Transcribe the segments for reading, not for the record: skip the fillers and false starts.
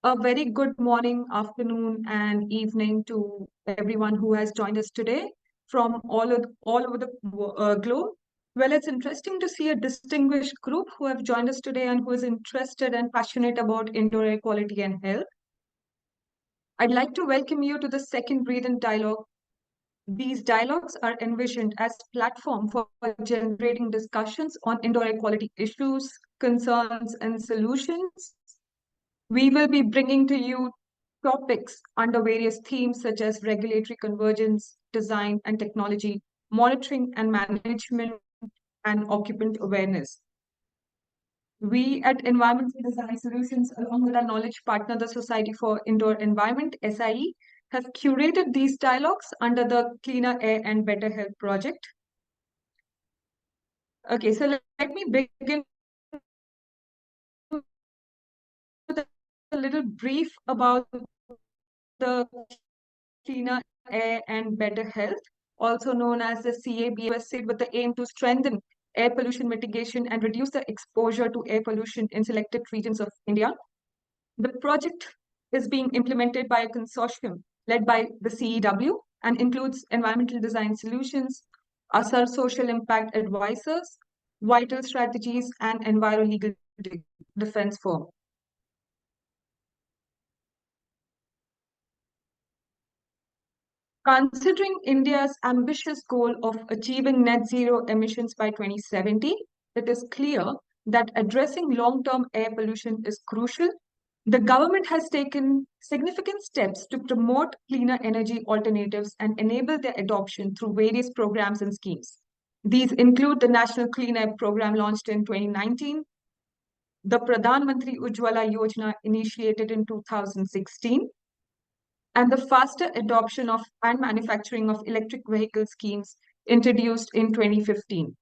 A very good morning, afternoon, and evening to everyone who has joined us today from all over the globe. Well, it's interesting to see a distinguished group who have joined us today and who is interested and passionate about indoor air quality and health. I'd like to welcome you to the second Breathe In dialogue. These dialogues are envisioned as platform for generating discussions on indoor air quality issues, concerns, and solutions. We will be bringing to you topics under various themes such as regulatory convergence, design and technology, monitoring and management, and occupant awareness. We at Environmental Design Solutions, along with our knowledge partner, the Society for Indoor Environment, SIE, have curated these dialogues under the Cleaner Air and Better Health project. Okay, so let me begin with a little brief about the Cleaner Air and Better Health, also known as the CABH, with the aim to strengthen air pollution mitigation and reduce the exposure to air pollution in selected regions of India. The project is being implemented by a consortium led by the CEW and includes Environmental Design Solutions, ASAR Social Impact Advisors, Vital Strategies, and Enviro Legal Defense Firm. Considering India's ambitious goal of achieving net zero emissions by 2070, it is clear that addressing long-term air pollution is crucial. The government has taken significant steps to promote cleaner energy alternatives and enable their adoption through various programs and schemes. These include the National Clean Air Program launched in 2019, the Pradhan Mantri Ujjwala Yojana initiated in 2016, and the faster adoption of and manufacturing of electric vehicle schemes introduced in 2015.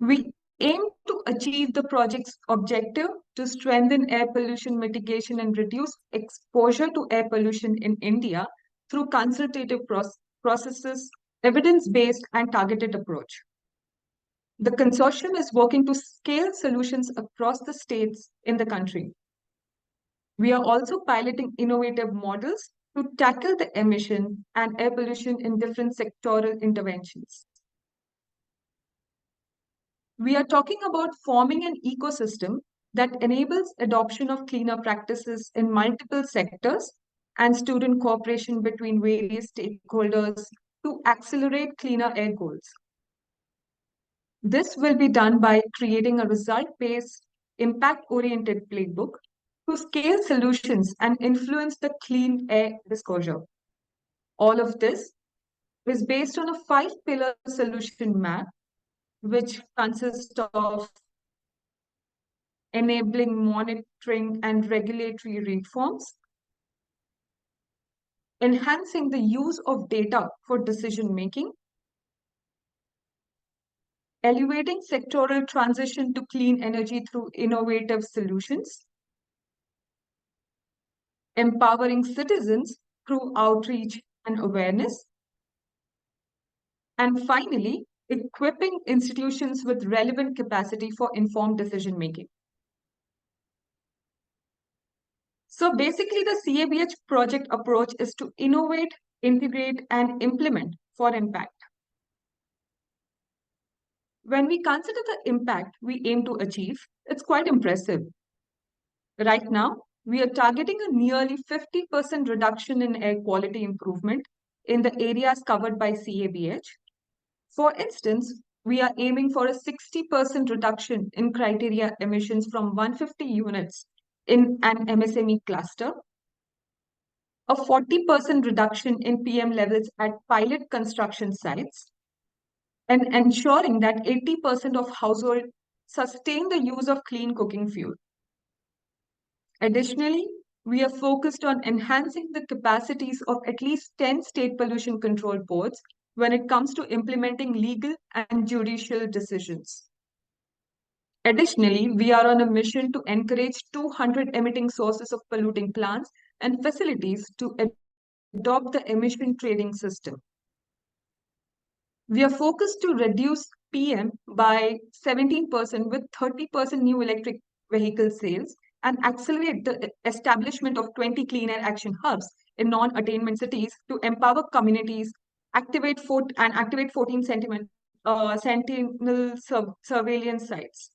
We aim to achieve the project's objective to strengthen air pollution mitigation and reduce exposure to air pollution in India through consultative processes, evidence-based and targeted approach. The consortium is working to scale solutions across the states in the country. We are also piloting innovative models to tackle the emission and air pollution in different sectoral interventions. We are talking about forming an ecosystem that enables adoption of cleaner practices in multiple sectors and student cooperation between various stakeholders to accelerate cleaner air goals. This will be done by creating a result-based, impact-oriented playbook to scale solutions and influence the clean air disclosure. All of this is based on a 5-pillar solution map, which consists of enabling monitoring and regulatory reforms, enhancing the use of data for decision making, elevating sectoral transition to clean energy through innovative solutions, empowering citizens through outreach and awareness, and finally, equipping institutions with relevant capacity for informed decision making. So basically, the CABH project approach is to innovate, integrate, and implement for impact. When we consider the impact we aim to achieve, it's quite impressive. Right now, we are targeting a nearly 50% reduction in air quality improvement in the areas covered by CABH. For instance, we are aiming for a 60% reduction in criteria emissions from 150 units in an MSME cluster. a 40% reduction in PM levels at pilot construction sites, and ensuring that 80% of households sustain the use of clean cooking fuel. Additionally, we are focused on enhancing the capacities of at least 10 state pollution control boards when it comes to implementing legal and judicial decisions. Additionally, we are on a mission to encourage 200 emitting sources of polluting plants and facilities to adopt the emission trading system. We are focused to reduce PM by 17% with 30% new electric vehicle sales and accelerate the establishment of 20 clean air action hubs in non-attainment cities to empower communities, activate 14 sentinel surveillance sites.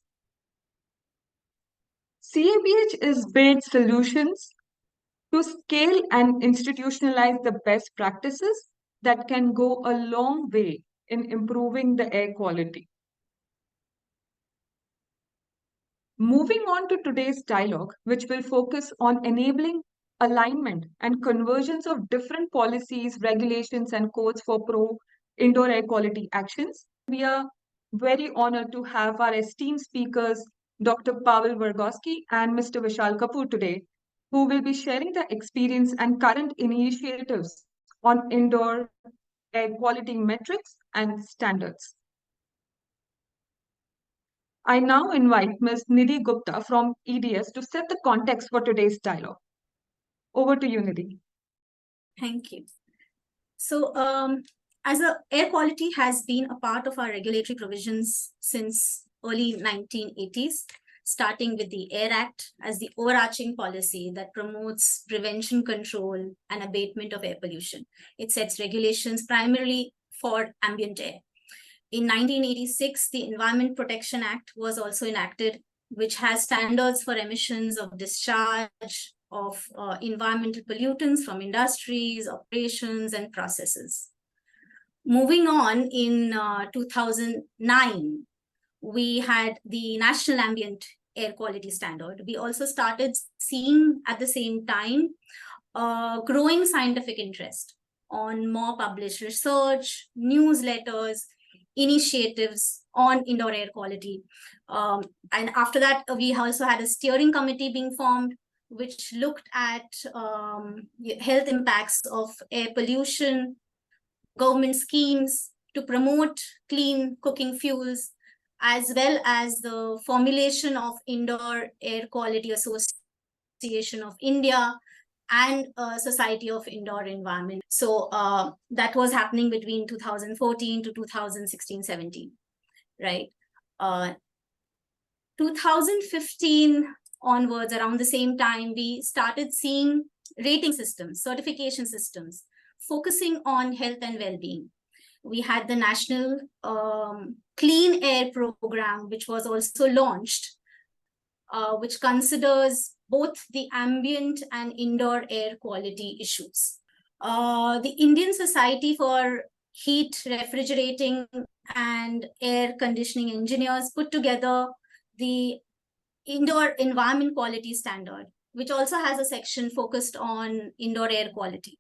CABH is built solutions to scale and institutionalize the best practices that can go a long way in improving the air quality. Moving on to today's dialogue, which will focus on enabling alignment and convergence of different policies, regulations, and codes for pro-indoor air quality actions. We are very honored to have our esteemed speakers, Dr. Pawel Wargocki and Mr. Vishal Kapur today, who will be sharing their experience and current initiatives on indoor air quality metrics and standards. I now invite Ms. Nidhi Gupta from EDS to set the context for today's dialogue. Over to you, Nidhi. Thank you. So, as air quality has been a part of our regulatory provisions since early 1980s, starting with the Air Act as the overarching policy that promotes prevention, control, and abatement of air pollution. It sets regulations primarily for ambient air. In 1986, the Environment Protection Act was also enacted, which has standards for emissions of discharge of environmental pollutants from industries, operations, and processes. Moving on, in 2009, we had the National Ambient Air Quality Standard. We also started seeing at the same time growing scientific interest on more published research, newsletters, initiatives on indoor air quality. And after that, we also had a steering committee being formed, which looked at health impacts of air pollution, government schemes to promote clean cooking fuels, as well as the formulation of Indoor Air Quality Association of India and Society of Indoor Environment. So that was happening between 2014 to 2016-17, right? 2015 onwards, around the same time, we started seeing rating systems, certification systems, focusing on health and well-being. We had the National Clean Air Program, which was also launched, which considers both the ambient and indoor air quality issues. The Indian Society for Heat, Refrigerating, and Air Conditioning Engineers put together the Indoor Environment Quality Standard, which also has a section focused on indoor air quality.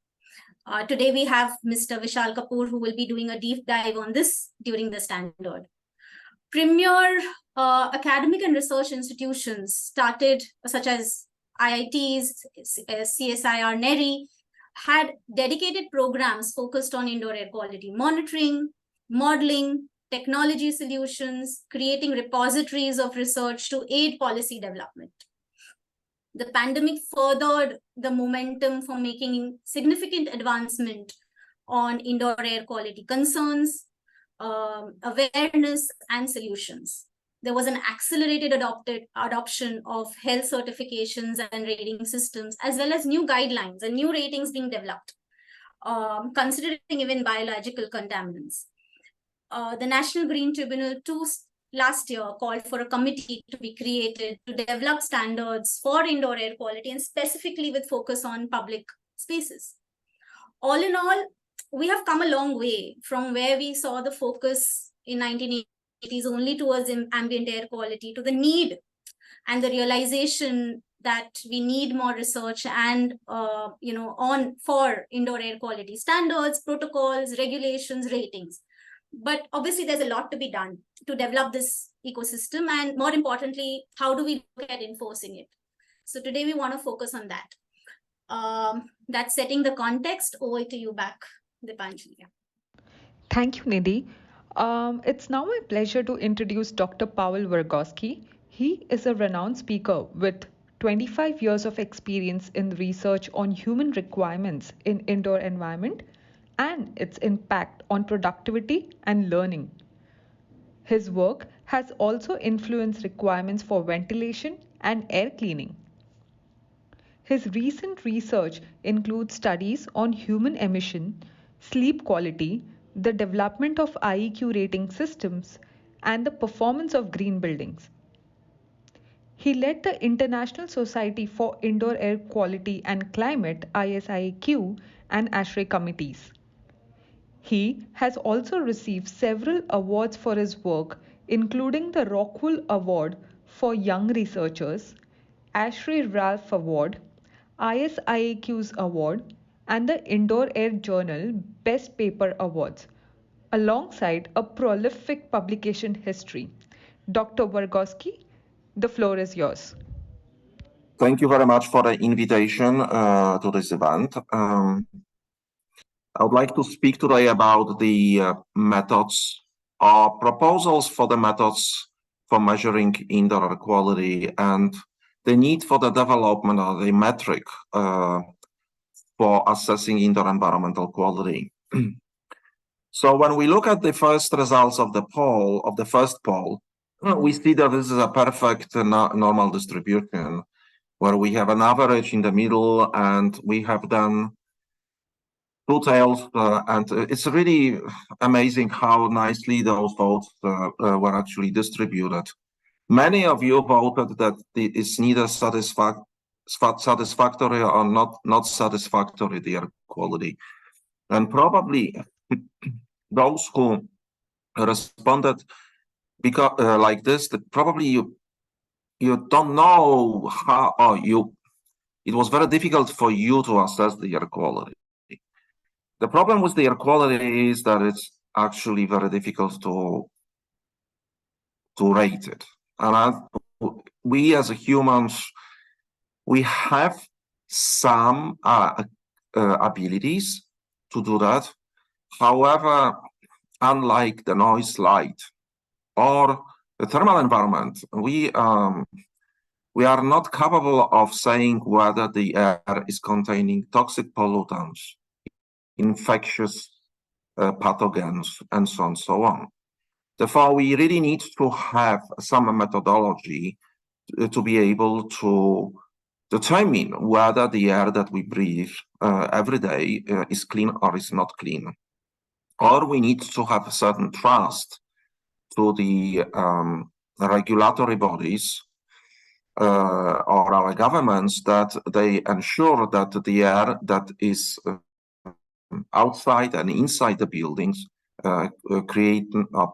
Today we have Mr. Vishal Kapur, who will be doing a deep dive on this during the standard. Premier academic and research institutions started, such as IITs, CSIR, NERI, had dedicated programs focused on indoor air quality monitoring, modeling, technology solutions, creating repositories of research to aid policy development. The pandemic furthered the momentum for making significant advancement on indoor air quality concerns, awareness, and solutions. There was an accelerated adoption of health certifications and rating systems, as well as new guidelines and new ratings being developed, considering even biological contaminants. The National Green Tribunal last year called for a committee to be created to develop standards for indoor air quality, and specifically with focus on public spaces. All in all, we have come a long way from where we saw the focus in 1980s only towards ambient air quality to the need and the realization that we need more research and for indoor air quality standards, protocols, regulations, ratings. But obviously there's a lot to be done to develop this ecosystem, and more importantly, how do we look at enforcing it? So today we want to focus on that. That's setting the context. Over to you back, Dipanjali. Thank you, Nidhi. It's now my pleasure to introduce Dr. Pawel Wargocki. He is a renowned speaker with 25 years of experience in research on human requirements in indoor environment and its impact on productivity and learning. His work has also influenced requirements for ventilation and air cleaning. His recent research includes studies on human emission, sleep quality, the development of IEQ rating systems, and the performance of green buildings. He led the International Society for Indoor Air Quality and Climate (ISIQ) and ASHRAE committees. He has also received several awards for his work, including the Rockwell Award for Young Researchers, ASHRAE Ralph Award, ISIAQ's Award, and the Indoor Air Journal Best Paper Awards, alongside a prolific publication history. Dr. Wargocki, the floor is yours. Thank you very much for the invitation to this event. I would like to speak today about the methods or proposals for the methods for measuring indoor air quality and the need for the development of the metric for assessing indoor environmental quality. So when we look at the first results of the poll, of the first poll, we see that this is a perfect normal distribution where we have an average in the middle and we have done two tails, and it's really amazing how nicely those votes were actually distributed. Many of you voted that it's neither satisfactory or not satisfactory, the air quality. And probably those who responded because like this, that probably you don't know how, or it was very difficult for you to assess the air quality. The problem with the air quality is that it's actually very difficult to rate it. And we as humans, we have some abilities to do that. However, unlike the noise, light, or the thermal environment, we are not capable of saying whether the air is containing toxic pollutants, infectious pathogens, and so on and so on. Therefore, we really need to have some methodology to be able to determine whether the air that we breathe every day is clean or is not clean. Or we need to have a certain trust to the regulatory bodies or our governments that they ensure that the air that is outside and inside the buildings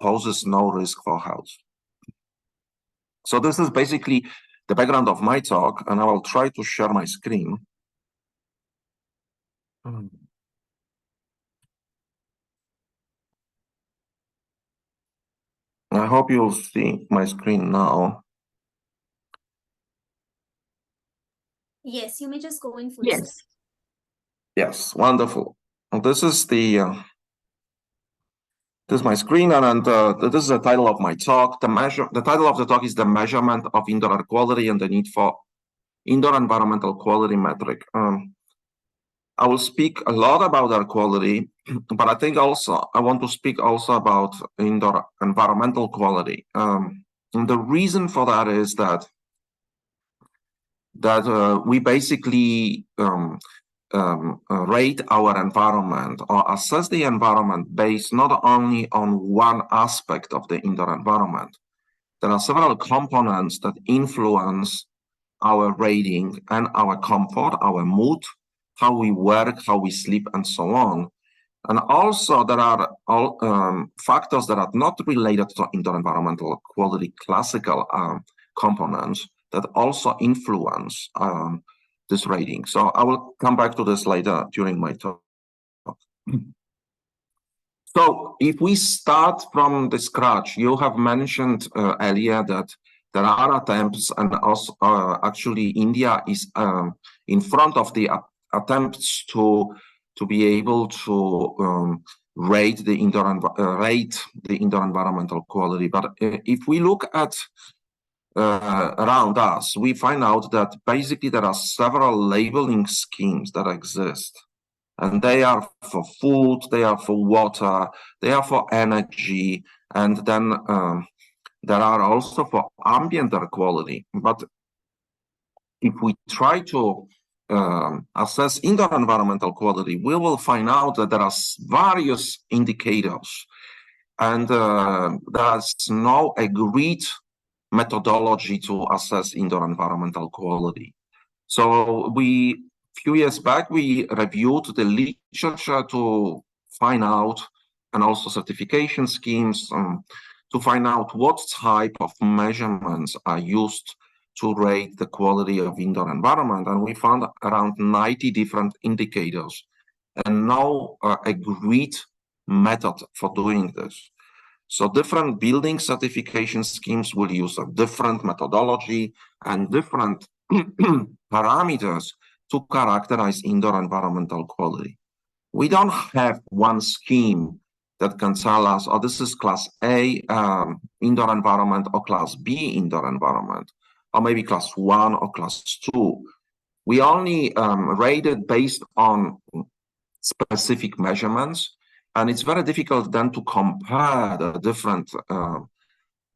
poses no risk for health. So this is basically the background of my talk, and I will try to share my screen. I hope you'll see my screen now. Yes, you may just go in full Yes. screen. Yes, wonderful. And this is the this is my screen, and this is the title of my talk. The title of the talk is "The Measurement of Indoor Air Quality and the Need for Indoor Environmental Quality Metric." I will speak a lot about air quality, but I think also I want to speak also about indoor environmental quality. And the reason for that is that we basically rate our environment or assess the environment based not only on one aspect of the indoor environment. There are several components that influence our rating and our comfort, our mood, how we work, how we sleep, and so on. And also there are factors that are not related to indoor environmental quality classical components, that also influence this rating. So I will come back to this later during my talk. So if we start from the scratch, you have mentioned earlier that there are attempts, and also actually India is in front of the attempts to be able to rate the indoor environmental quality. But if we look at around us, we find out that basically there are several labeling schemes that exist. And they are for food, they are for water, they are for energy, and then there are also for ambient air quality. But if we try to assess indoor environmental quality, we will find out that there are various indicators, and there's no agreed methodology to assess indoor environmental quality. So few years back, we reviewed the literature to find out, and also certification schemes to find out what type of measurements are used to rate the quality of indoor environment. And we found around 90 different indicators and no agreed method for doing this. So different building certification schemes will use a different methodology and different parameters to characterize indoor environmental quality. We don't have one scheme that can tell us, oh, this is class A indoor environment or class B indoor environment, or maybe class 1 or class 2. We only rate it based on specific measurements, and it's very difficult then to compare the different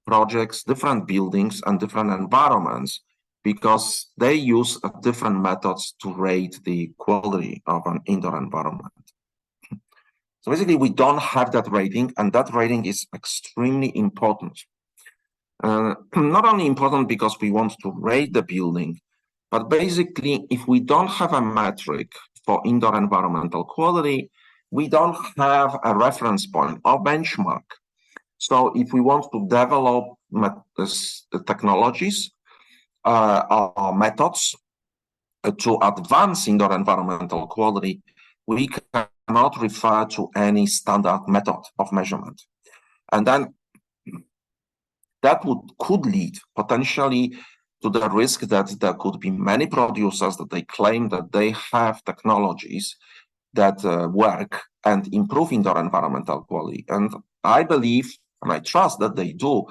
projects, different buildings, and different environments, because they use different methods to rate the quality of an indoor environment. So basically, we don't have that rating, and that rating is extremely important. Not only important because we want to rate the building, but basically, if we don't have a metric for indoor environmental quality, we don't have a reference point or benchmark. So if we want to develop technologies or methods to advance indoor environmental quality, we cannot refer to any standard method of measurement. And then that could lead potentially to the risk that there could be many producers that they claim that they have technologies that work and improve indoor environmental quality. And I believe, and I trust that they do,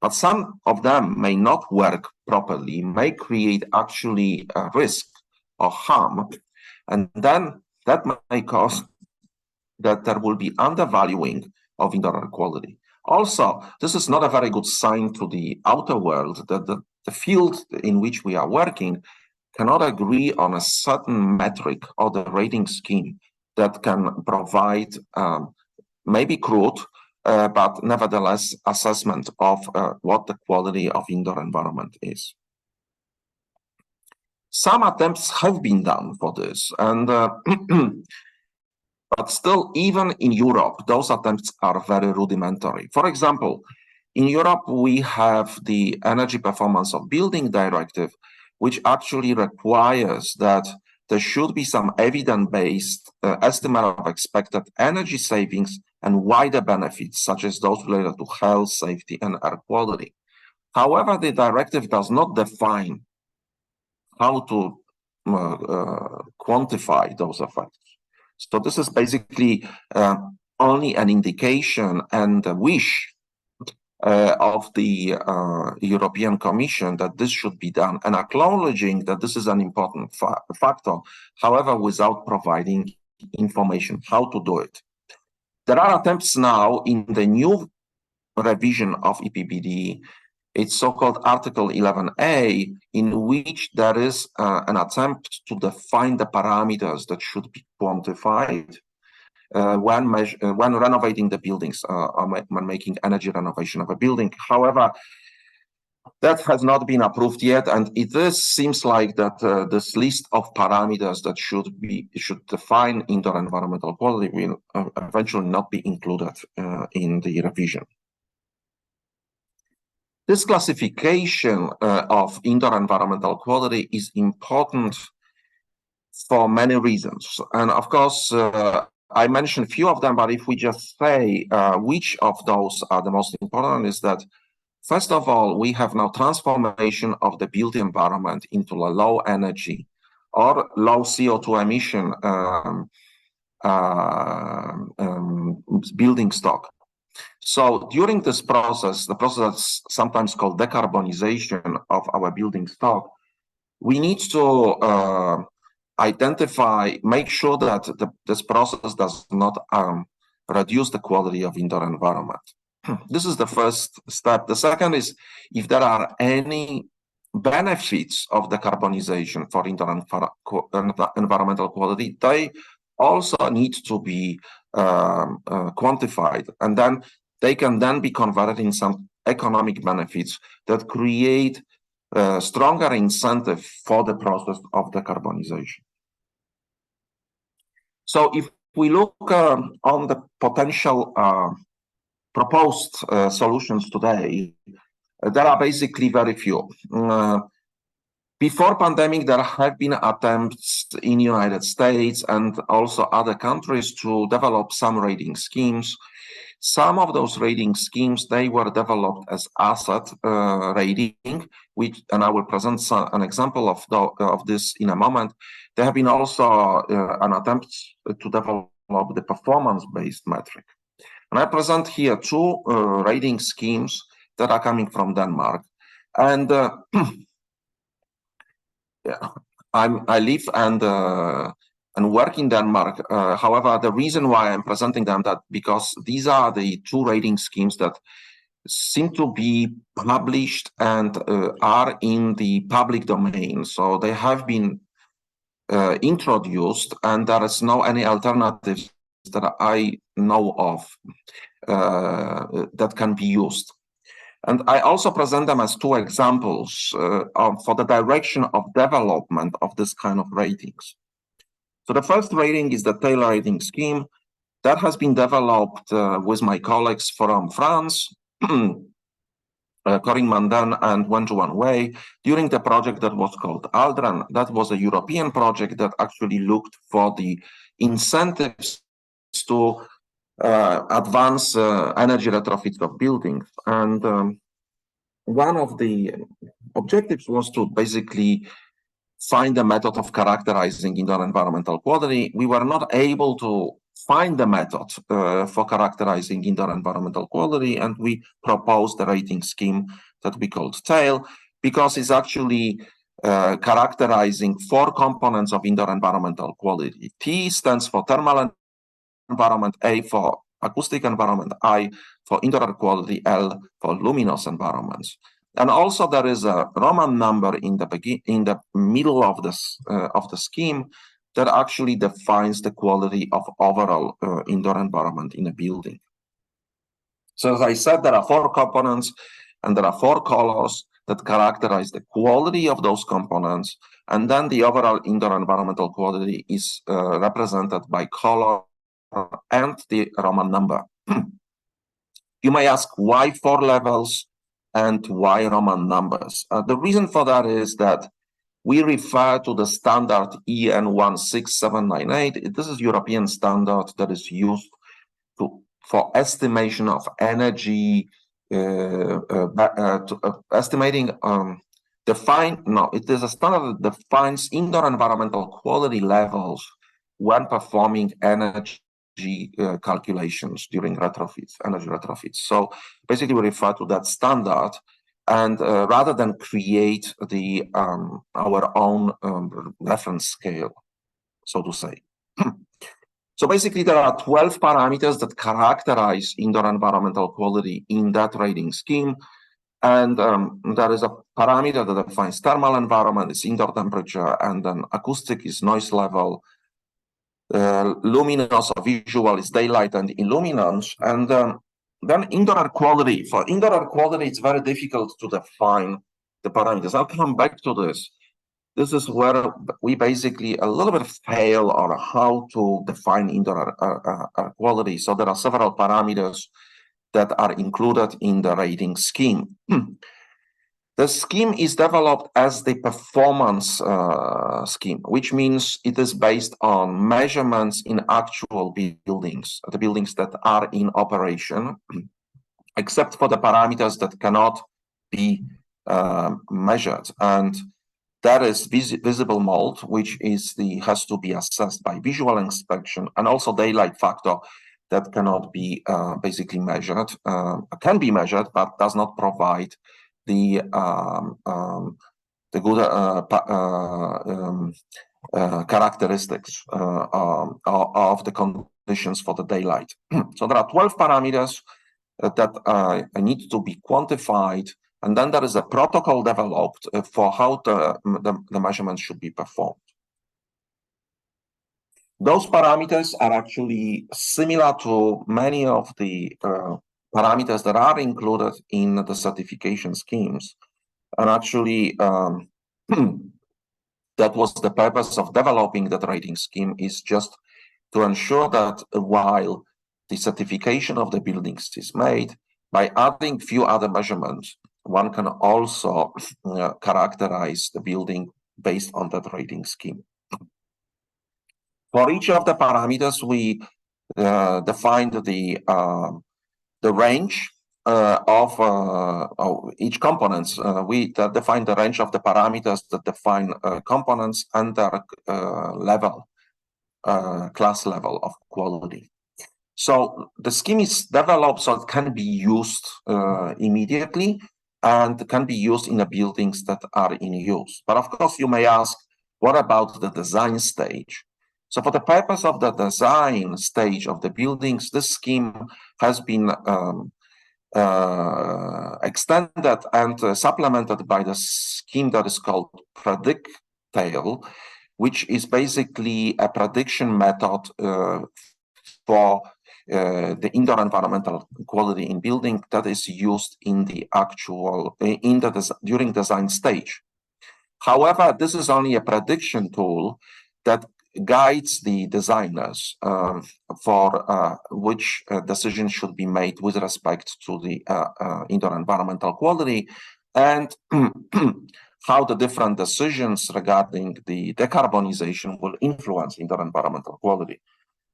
but some of them may not work properly, may create actually a risk or harm. And then that may cause that there will be undervaluing of indoor air quality. Also, this is not a very good sign to the outer world that the field in which we are working cannot agree on a certain metric or the rating scheme that can provide maybe crude, but nevertheless assessment of what the quality of indoor environment is. Some attempts have been done for this, and but still, even in Europe, those attempts are very rudimentary. For example, in Europe, we have the Energy Performance of Building Directive, which actually requires that there should be some evidence-based estimate of expected energy savings and wider benefits, such as those related to health, safety, and air quality. However, the directive does not define how to quantify those effects. So this is basically only an indication and a wish of the European Commission that this should be done, and acknowledging that this is an important factor, however, without providing information how to do it. There are attempts now in the new revision of EPBD, it's so-called Article 11A, in which there is an attempt to define the parameters that should be quantified when renovating the buildings or when making energy renovation of a building. However, that has not been approved yet, and it seems like that this list of parameters that should define indoor environmental quality will eventually not be included in the revision. This classification of indoor environmental quality is important for many reasons. And of course, I mentioned a few of them, but if we just say which of those are the most important, is that first of all, we have now transformation of the built environment into a low energy or low CO2 emission building stock. So during this process, the process that's sometimes called decarbonization of our building stock, we need to identify, make sure that this process does not reduce the quality of indoor environment. This is the first step. The second is if there are any benefits of decarbonization for indoor environmental quality, they also need to be quantified, and then they can then be converted in some economic benefits that create stronger incentive for the process of decarbonization. So if we look on the potential proposed solutions today, there are basically very few. Before pandemic, there have been attempts in United States and also other countries to develop some rating schemes. Some of those rating schemes, they were developed as asset rating, which, and I will present an example of this in a moment. There have been also an attempt to develop the performance-based metric. And I present here two rating schemes that are coming from Denmark. And yeah, I live and work in Denmark. However, the reason why I'm presenting them that because these are the two rating schemes that seem to be published and are in the public domain. So they have been introduced, and there is no any alternatives that I know of that can be used. And I also present them as two examples for the direction of development of this kind of ratings. So the first rating is the Taylor rating scheme that has been developed with my colleagues from France, Corinne Mandan and Wen-Juan Wei, during the project that was called ALDREN. That was a European project that actually looked for the incentives to advance energy retrofits of buildings. And one of the objectives was to basically find a method of characterizing indoor environmental quality. We were not able to find the method for characterizing indoor environmental quality, and we proposed a rating scheme that we called TAIL, because it's actually characterizing four components of indoor environmental quality. T stands for thermal environment, A for acoustic environment, I for indoor air quality, L for luminous environments. And also there is a Roman number in the middle of the scheme that actually defines the quality of overall indoor environment in a building. So as I said, there are four components and there are four colors that characterize the quality of those components, and then the overall indoor environmental quality is represented by color and the Roman number. You may ask why 4 levels and why Roman numbers? The reason for that is that we refer to the standard EN 16798. This is European standard that is used for estimation of energy, estimating, it is a standard that defines indoor environmental quality levels when performing energy calculations during retrofits, energy retrofits. So basically we refer to that standard, and rather than create the our own reference scale, so to say. So basically there are 12 parameters that characterize indoor environmental quality in that rating scheme. And there is a parameter that defines thermal environment, is indoor temperature, and then acoustic is noise level, luminous or visual is daylight and illuminance, and then indoor air quality. For indoor air quality, it's very difficult to define the parameters. I'll come back to this. This is where we basically a little bit fail on how to define indoor air quality. So there are several parameters that are included in the rating scheme. The scheme is developed as the performance scheme, which means it is based on measurements in actual buildings, the buildings that are in operation, except for the parameters that cannot be measured. And that is visible mold, which has to be assessed by visual inspection, and also daylight factor that cannot be basically measured, can be measured, but does not provide the good characteristics of the conditions for the daylight. So there are 12 parameters that need to be quantified, and then there is a protocol developed for how the measurements should be performed. Those parameters are actually similar to many of the parameters that are included in the certification schemes. And actually, that was the purpose of developing that rating scheme, is just to ensure that while the certification of the buildings is made, by adding few other measurements, one can also characterize the building based on that rating scheme. For each of the parameters, we defined the range of each components. We define the range of the parameters that define components and their class level of quality. So the scheme is developed so it can be used immediately and can be used in the buildings that are in use. But of course, you may ask, what about the design stage? So for the purpose of the design stage of the buildings, this scheme has been extended and supplemented by the scheme that is called PredictTail, which is basically a prediction method for the indoor environmental quality in building that is used in the actual during design stage. However, this is only a prediction tool that guides the designers for which decisions should be made with respect to the indoor environmental quality, and how the different decisions regarding the decarbonization will influence indoor environmental quality.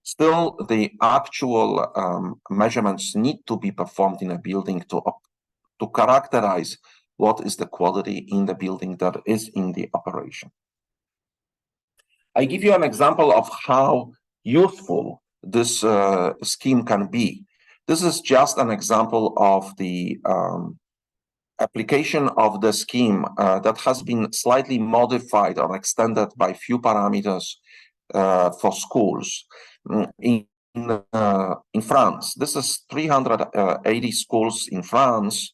Still, the actual measurements need to be performed in a building to characterize what is the quality in the building that is in the operation. I give you an example of how useful this scheme can be. This is just an example of the application of the scheme that has been slightly modified or extended by few parameters for schools. In France, this is 380 schools in France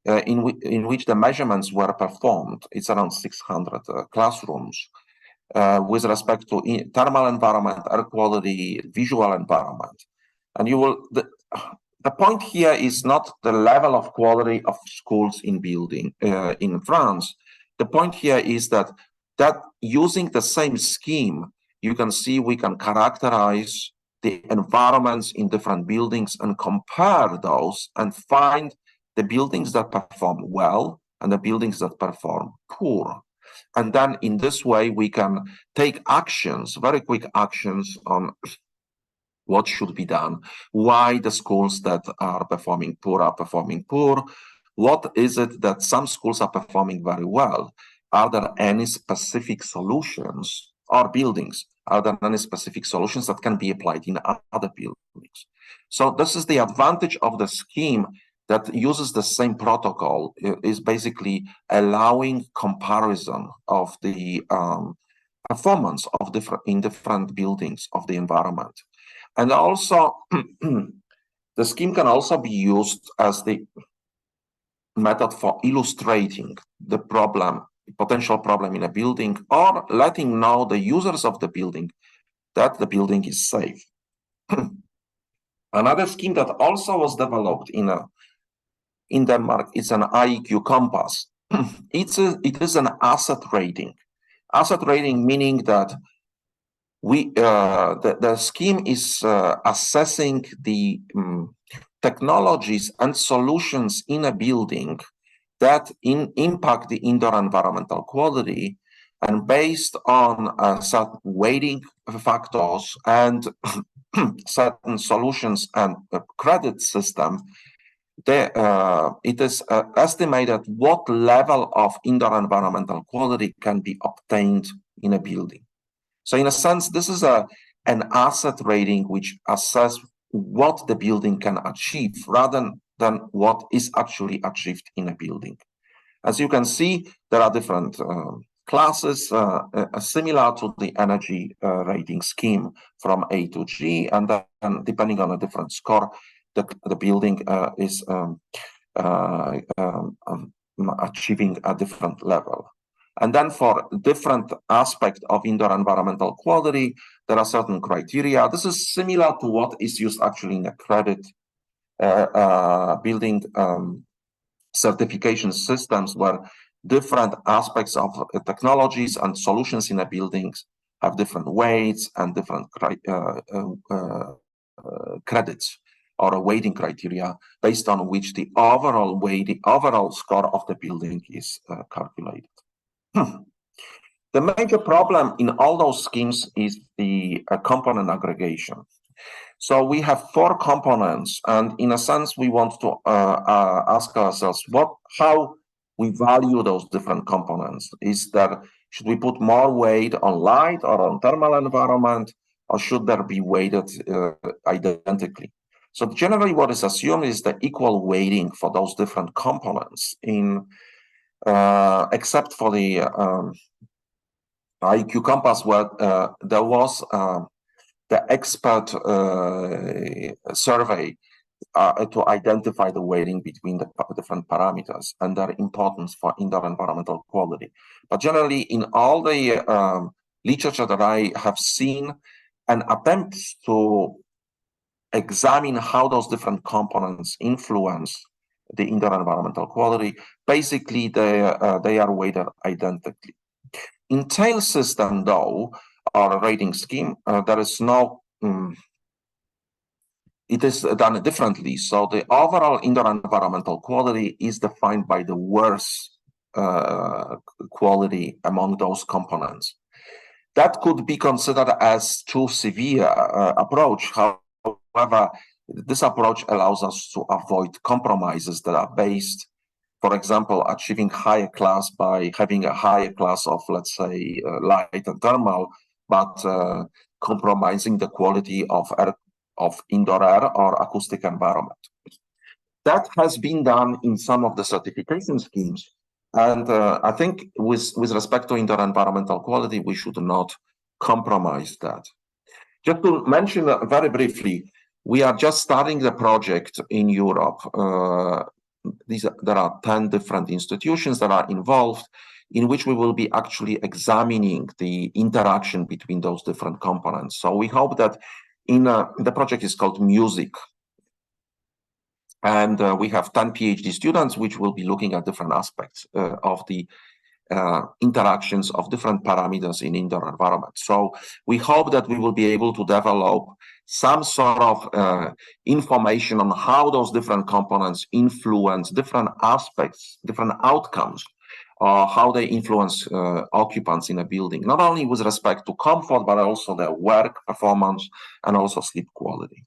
in which the measurements were performed. It's around 600 classrooms with respect to thermal environment, air quality, visual environment. And you will, the point here is not the level of quality of schools in building in France. The point here is that using the same scheme, you can see we can characterize the environments in different buildings and compare those and find the buildings that perform well and the buildings that perform poor. And then in this way, we can take actions, very quick actions on what should be done, why the schools that are performing poor are performing poor, what is it that some schools are performing very well, are there any specific solutions, or buildings, are there any specific solutions that can be applied in other buildings? So this is the advantage of the scheme that uses the same protocol, is basically allowing comparison of the performance of different buildings of the environment. And also, the scheme can also be used as the method for illustrating the problem, potential problem in a building, or letting know the users of the building that the building is safe. Another scheme that also was developed in Denmark is an IEQ compass. It is an asset rating. Asset rating meaning that the scheme is assessing the technologies and solutions in a building that impact the indoor environmental quality, and based on certain weighting factors and certain solutions and credit system, it is estimated what level of indoor environmental quality can be obtained in a building. So in a sense, this is an asset rating which assesses what the building can achieve rather than what is actually achieved in a building. As you can see, there are different classes similar to the energy rating scheme from A to G, and then depending on a different score, the building is achieving a different level. And then for different aspects of indoor environmental quality, there are certain criteria. This is similar to what is used actually in accredited building certification systems, where different aspects of technologies and solutions in a buildings have different weights and different credits or a weighting criteria based on which the overall weight, the overall score of the building is calculated. The major problem in all those schemes is the component aggregation. So we have 4 components, and in a sense, we want to ask ourselves how we value those different components. Should we put more weight on light or on thermal environment, or should there be weighted identically? So generally, what is assumed is the equal weighting for those different components, except for the IQ Compass, where there was the expert survey to identify the weighting between the different parameters and their importance for indoor environmental quality. But generally, in all the literature that I have seen, an attempt to examine how those different components influence the indoor environmental quality, basically they are weighted identically. In tail system, though, or rating scheme, there is no, it is done differently. So the overall indoor environmental quality is defined by the worst quality among those components. That could be considered as too severe approach. However, this approach allows us to avoid compromises that are based, for example, achieving higher class by having a higher class of, let's say, light and thermal, but compromising the quality of indoor air or acoustic environment. That has been done in some of the certification schemes. And I think with respect to indoor environmental quality, we should not compromise that. Just to mention very briefly, we are just starting the project in Europe. There are 10 different institutions that are involved, in which we will be actually examining the interaction between those different components. So we hope that the project is called Music. And we have 10 PhD students, which will be looking at different aspects of the interactions of different parameters in indoor environment. So we hope that we will be able to develop some sort of information on how those different components influence different aspects, different outcomes, or how they influence occupants in a building, not only with respect to comfort, but also their work performance and also sleep quality.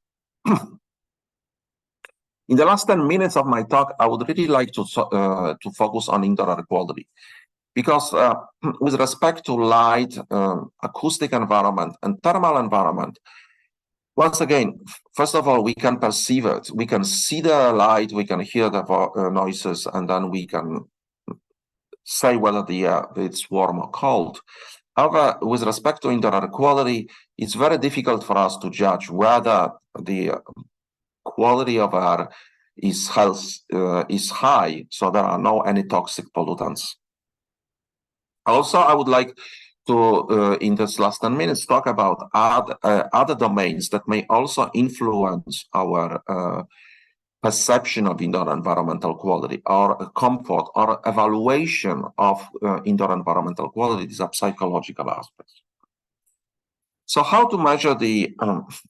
In the last 10 minutes of my talk, I would really like to focus on indoor air quality, because with respect to light, acoustic environment, and thermal environment, once again, first of all, we can perceive it. We can see the light, we can hear the noises, and then we can say whether it's warm or cold. However, with respect to indoor air quality, it's very difficult for us to judge whether the quality of air is high, so there are no any toxic pollutants. Also, I would like to, in this last 10 minutes, talk about other domains that may also influence our perception of indoor environmental quality, or comfort, or evaluation of indoor environmental quality. These are psychological aspects. So how to measure the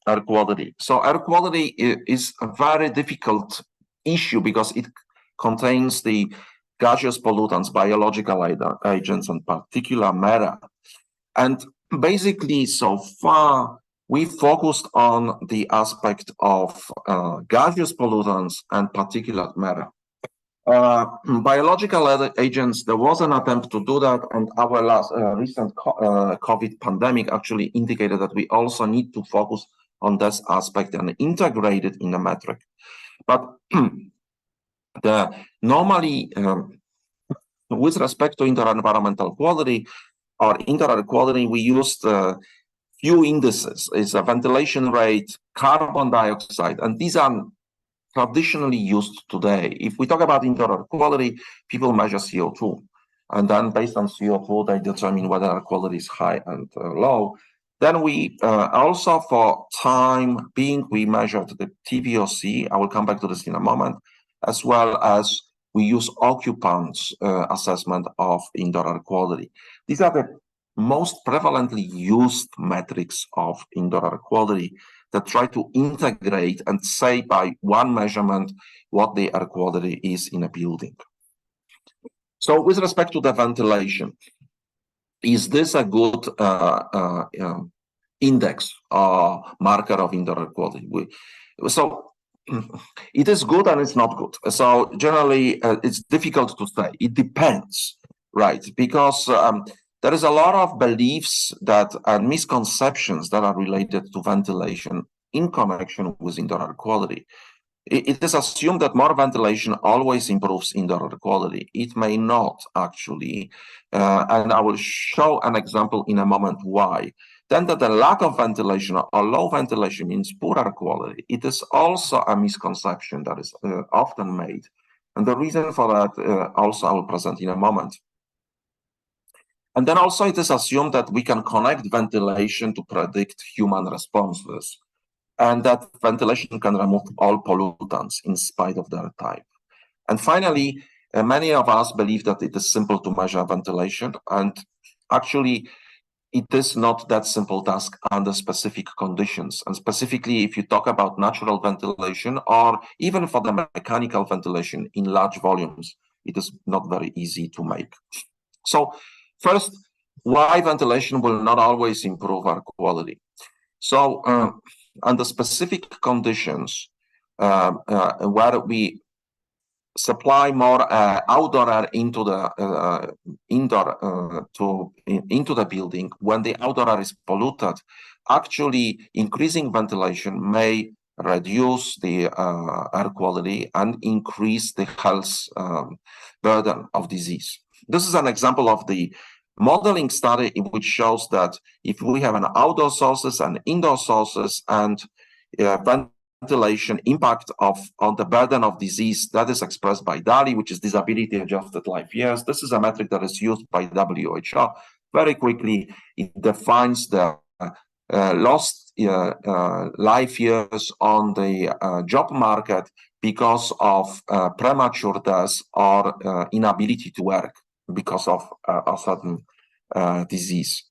air quality? So air quality is a very difficult issue because it contains the gaseous pollutants, biological agents, and particulate matter. And basically, so far, we focused on the aspect of gaseous pollutants and particulate matter. Biological agents, there was an attempt to do that, and our last recent COVID pandemic actually indicated that we also need to focus on this aspect and integrate it in the metric. But normally, with respect to inter-environmental quality or inter-air quality, we used few indices. It's a ventilation rate, carbon dioxide, and these are traditionally used today. If we talk about inter-air quality, people measure CO2, and then based on CO2, they determine whether air quality is high and low. Then we also, for time being, we measured the TVOC. I will come back to this in a moment, as well as we use occupants assessment of indoor air quality. These are the most prevalently used metrics of indoor air quality that try to integrate and say by one measurement what the air quality is in a building. So with respect to the ventilation, is this a good index or marker of indoor air quality? So it is good and it's not good. So generally, it's difficult to say. It depends, right? Because there is a lot of beliefs that and misconceptions that are related to ventilation in connection with indoor air quality. It is assumed that more ventilation always improves indoor air quality. It may not actually, and I will show an example in a moment why. Then that the lack of ventilation or low ventilation means poor air quality. It is also a misconception that is often made. And the reason for that also I will present in a moment. And then also it is assumed that we can connect ventilation to predict human responses, and that ventilation can remove all pollutants in spite of their type. And finally, many of us believe that it is simple to measure ventilation, and actually it is not that simple task under specific conditions. And specifically, if you talk about natural ventilation or even for the mechanical ventilation in large volumes, it is not very easy to make. So first, why ventilation will not always improve air quality? So under specific conditions where we supply more outdoor air into the into the building, when the outdoor air is polluted, actually increasing ventilation may reduce the air quality and increase the health burden of disease. This is an example of the modeling study which shows that if we have an outdoor sources and indoor sources and ventilation impact on the burden of disease that is expressed by DALI, which is disability adjusted life years. This is a metric that is used by WHO. Very quickly, it defines the lost life years on the job market because of premature death or inability to work because of a certain disease.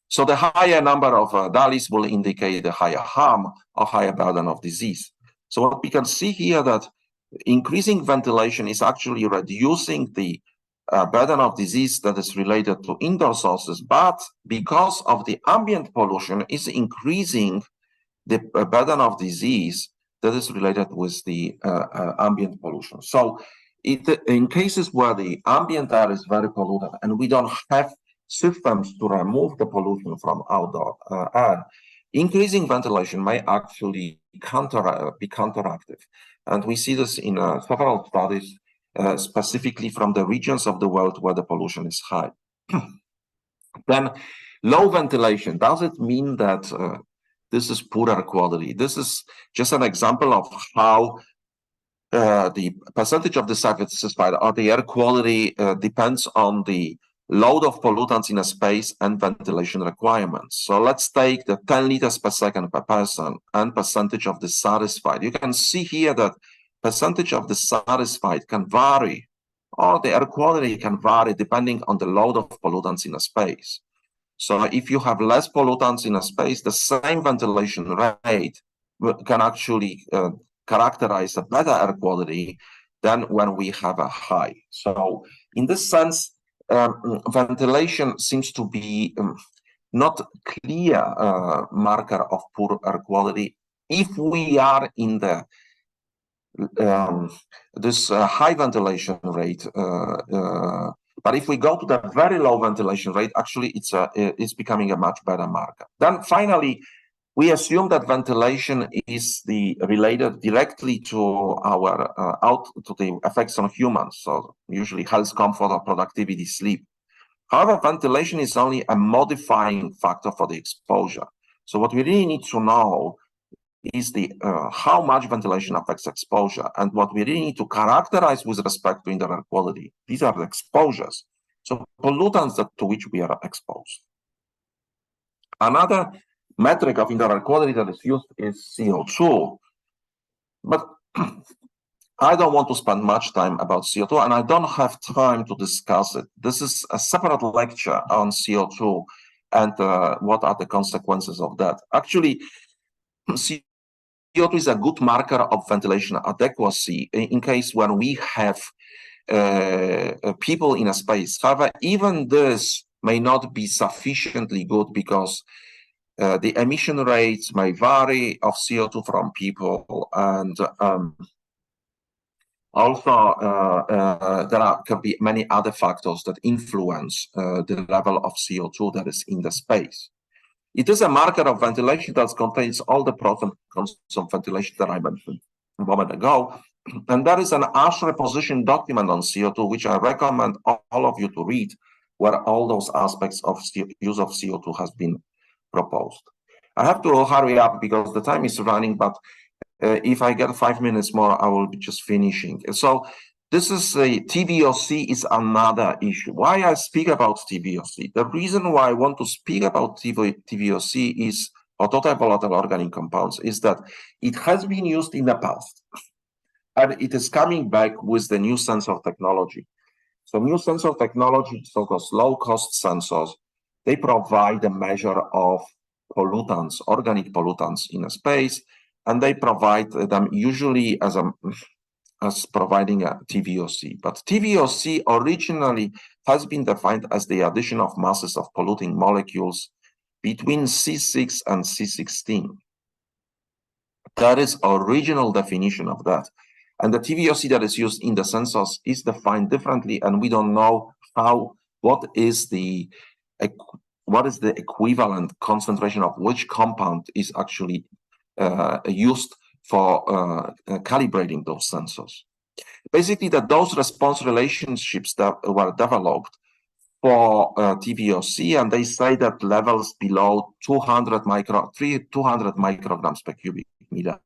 So the higher number of DALIs will indicate the higher harm or higher burden of disease. So what we can see here that increasing ventilation is actually reducing the burden of disease that is related to indoor sources, but because of the ambient pollution is increasing the burden of disease that is related with the ambient pollution. So in cases where the ambient air is very polluted and we don't have systems to remove the pollution from outdoor air, increasing ventilation may actually be counteractive. And we see this in several studies, specifically from the regions of the world where the pollution is high. Then low ventilation, does it mean that this is poor air quality? This is just an example of how the percentage of the satisfied or the air quality depends on the load of pollutants in a space and ventilation requirements. So let's take the 10 liters per second per person and percentage of the satisfied. You can see here that percentage of the satisfied can vary, or the air quality can vary depending on the load of pollutants in a space. So if you have less pollutants in a space, the same ventilation rate can actually characterize a better air quality than when we have a high. So in this sense, ventilation seems to be not clear marker of poor air quality if we are in the this high ventilation rate. But if we go to the very low ventilation rate, actually it's becoming a much better marker. Then finally, we assume that ventilation is related directly to our to the effects on humans, so usually health, comfort, or productivity, sleep. However, ventilation is only a modifying factor for the exposure. So what we really need to know is how much ventilation affects exposure, and what we really need to characterize with respect to indoor air quality. These are the exposures, so pollutants to which we are exposed. Another metric of indoor air quality that is used is CO2, but I don't want to spend much time about CO2, and I don't have time to discuss it. This is a separate lecture on CO2 and what are the consequences of that. Actually, CO2 is a good marker of ventilation adequacy in case when we have people in a space. However, even this may not be sufficiently good because the emission rates may vary of CO2 from people, and also there can be many other factors that influence the level of CO2 that is in the space. It is a marker of ventilation that contains all the pros and cons of ventilation that I mentioned a moment ago. And there is an ISHRAE position document on CO2, which I recommend all of you to read, where all those aspects of use of CO2 has been proposed. I have to hurry up because the time is running, but if I get 5 minutes more, I will be just finishing. So this is TVOC is another issue. Why I speak about TVOC? The reason why I want to speak about TVOC is, or total volatile organic compounds, is that it has been used in the past, and it is coming back with the new sensor technology. So new sensor technology, so-called low-cost sensors, they provide a measure of pollutants, organic pollutants in a space, and they provide them usually as providing a TVOC. But TVOC originally has been defined as the addition of masses of polluting molecules between C6 and C16. That is original definition of that. And the TVOC that is used in the sensors is defined differently, and we don't know what is the equivalent concentration of which compound is actually used for calibrating those sensors. Basically, the dose-response relationships that were developed for TVOC, and they say that levels below 200 micrograms per cubic meter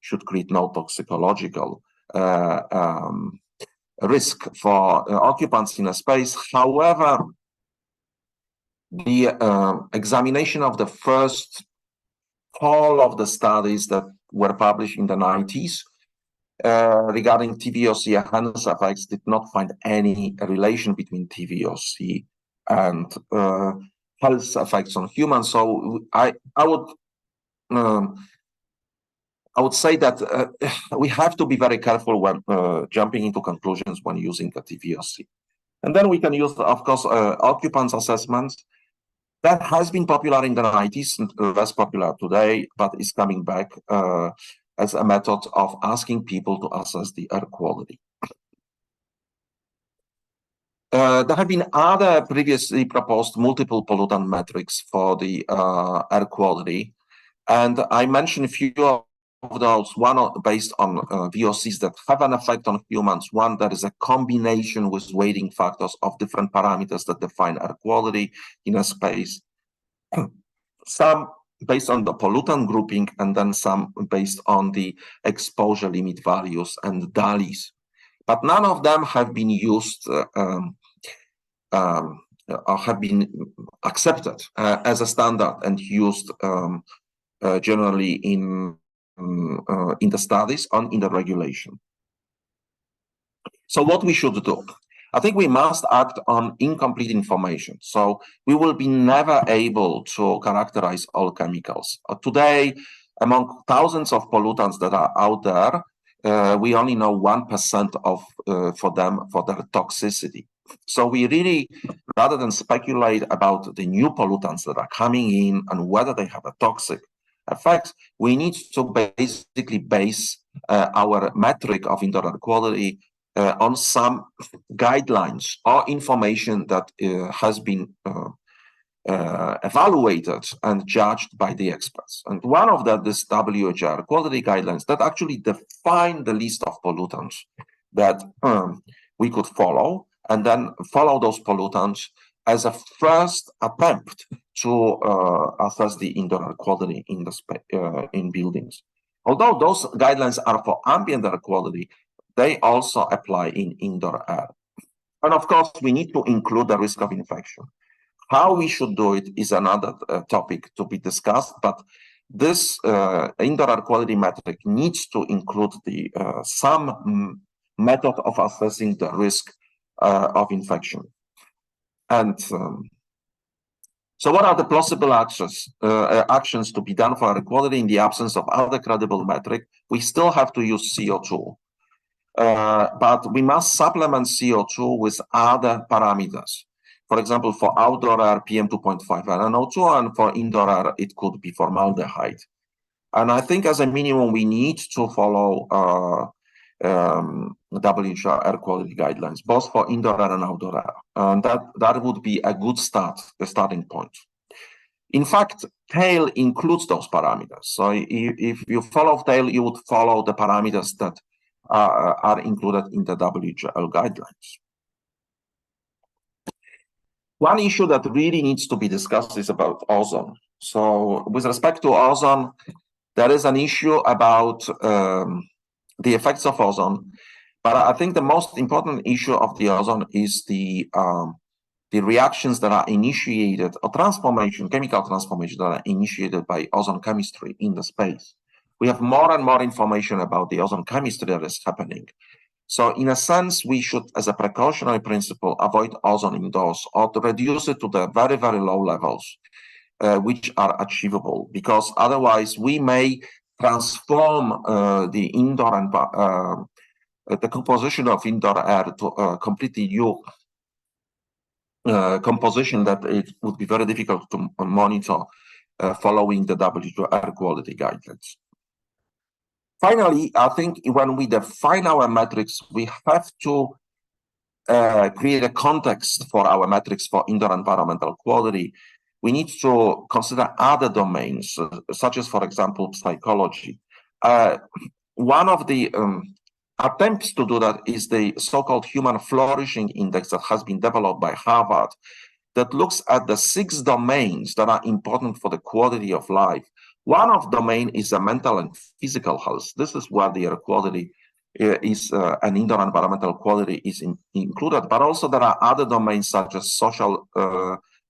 should create no toxicological risk for occupants in a space. However, the examination of the first all of the studies that were published in the 90s regarding TVOC and health effects did not find any relation between TVOC and health effects on humans. So I would say that we have to be very careful when jumping into conclusions when using the TVOC. And then we can use, of course, occupants assessments. That has been popular in the 90s, less popular today, but is coming back as a method of asking people to assess the air quality. There have been other previously proposed multiple pollutant metrics for the air quality, and I mentioned a few of those. One based on VOCs that have an effect on humans, one that is a combination with weighting factors of different parameters that define air quality in a space, some based on the pollutant grouping, and then some based on the exposure limit values and DALIs. But none of them have been used or have been accepted as a standard and used generally in the studies and in the regulation. So what we should do? I think we must act on incomplete information. So we will be never able to characterize all chemicals. Today, among thousands of pollutants that are out there, we only know 1% of for their toxicity. So we really, rather than speculate about the new pollutants that are coming in and whether they have a toxic effect, we need to basically base our metric of indoor air quality on some guidelines or information that has been evaluated and judged by the experts. And one of that is WHO quality guidelines that actually define the list of pollutants that we could follow, and then follow those pollutants as a first attempt to assess the indoor air quality in in buildings. Although those guidelines are for ambient air quality, they also apply in indoor air. And of course, we need to include the risk of infection. How we should do it is another topic to be discussed, but this indoor air quality metric needs to include the some method of assessing the risk of infection. And so what are the possible actions to be done for air quality in the absence of other credible metric? We still have to use CO2, but we must supplement CO2 with other parameters. For example, for outdoor air, PM2.5 and NO2, and for indoor air, it could be formaldehyde. And I think as a minimum, we need to follow WHO air quality guidelines, both for indoor air and outdoor air. And that would be a good starting point. In fact, TAIL includes those parameters. So if you follow TAIL, you would follow the parameters that are included in the WHO guidelines. One issue that really needs to be discussed is about ozone. So with respect to ozone, there is an issue about the effects of ozone, but I think the most important issue of the ozone is the reactions that are initiated, or chemical transformation that are initiated by ozone chemistry in the space. We have more and more information about the ozone chemistry that is happening. So in a sense, we should, as a precautionary principle, avoid ozone indoors or to reduce it to the very, very low levels, which are achievable, because otherwise we may transform the indoor and the composition of indoor air to a completely new composition that it would be very difficult to monitor following the WHO air quality guidelines. Finally, I think when we define our metrics, we have to create a context for our metrics for indoor environmental quality. We need to consider other domains, such as, for example, psychology. One of the attempts to do that is the so-called Human Flourishing Index that has been developed by Harvard, that looks at the 6 domains that are important for the quality of life. One of domain is the mental and physical health. This is where the air quality is and indoor environmental quality is included, but also there are other domains such as social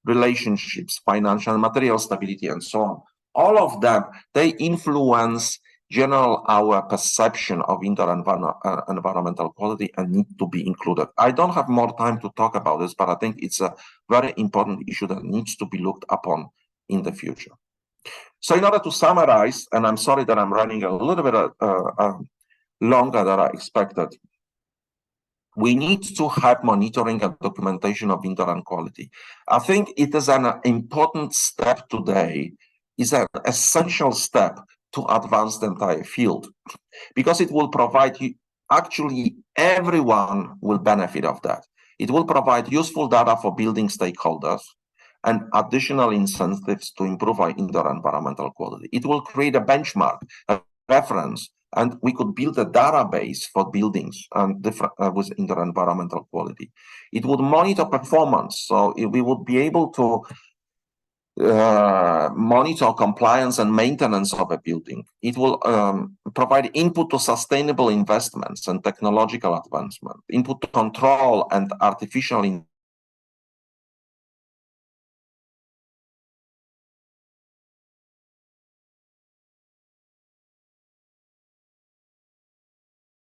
relationships, financial and material stability, and so on. All of them, they influence our perception of indoor environmental quality and need to be included. I don't have more time to talk about this, but I think it's a very important issue that needs to be looked upon in the future. So in order to summarize, and I'm sorry that I'm running a little bit longer than I expected, we need to have monitoring and documentation of indoor air quality. I think it is an important step today, is an essential step to advance the entire field, because it will provide you, actually everyone will benefit of that. It will provide useful data for building stakeholders and additional incentives to improve our indoor environmental quality. It will create a benchmark, a reference, and we could build a database for buildings and different with indoor environmental quality. It would monitor performance, so we would be able to monitor compliance and maintenance of a building. It will provide input to sustainable investments and technological advancement, input to control and artificial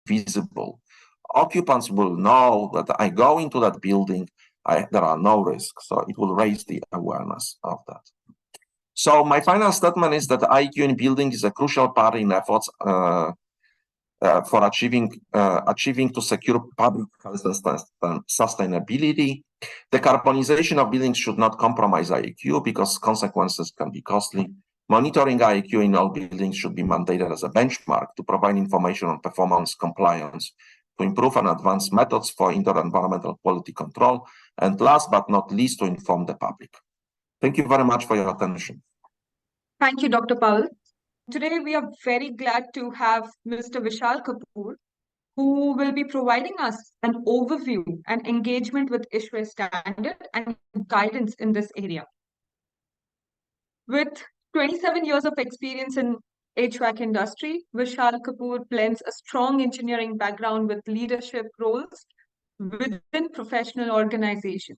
visible. Occupants will know that I go into that building, there are no risks, so it will raise the awareness of that. So my final statement is that IQ in building is a crucial part in efforts for achieving to secure public health and sustainability. Decarbonization of buildings should not compromise IAQ because consequences can be costly. Monitoring IAQ in all buildings should be mandated as a benchmark to provide information on performance compliance, to improve and advance methods for indoor environmental quality control, and last but not least, to inform the public. Thank you very much for your attention. Thank you, Dr. Pawel. Today, we are very glad to have Mr. Vishal Kapur, who will be providing us an overview and engagement with ISHRAE Standard and guidance in this area. With 27 years of experience in HVAC industry, Vishal Kapur blends a strong engineering background with leadership roles within professional organizations.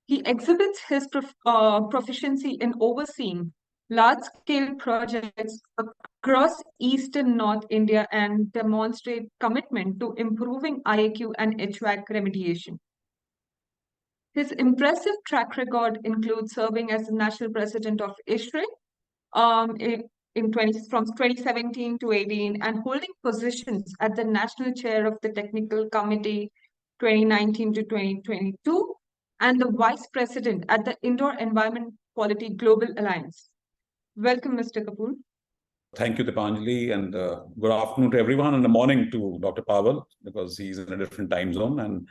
He exhibits his proficiency in overseeing large-scale projects across Eastern North India and demonstrate commitment to improving IAQ and HVAC remediation. His impressive track record includes serving as the national president of ISHRAE from 2017 to 18 and holding positions at the national chair of the technical committee 2019 to 2022 and the vice president at the Indoor Environment Quality Global Alliance. Welcome, Mr. Kapur. Thank you, Dipanjali, and good afternoon to everyone, and a morning to Dr. Pawel, because he's in a different time zone. And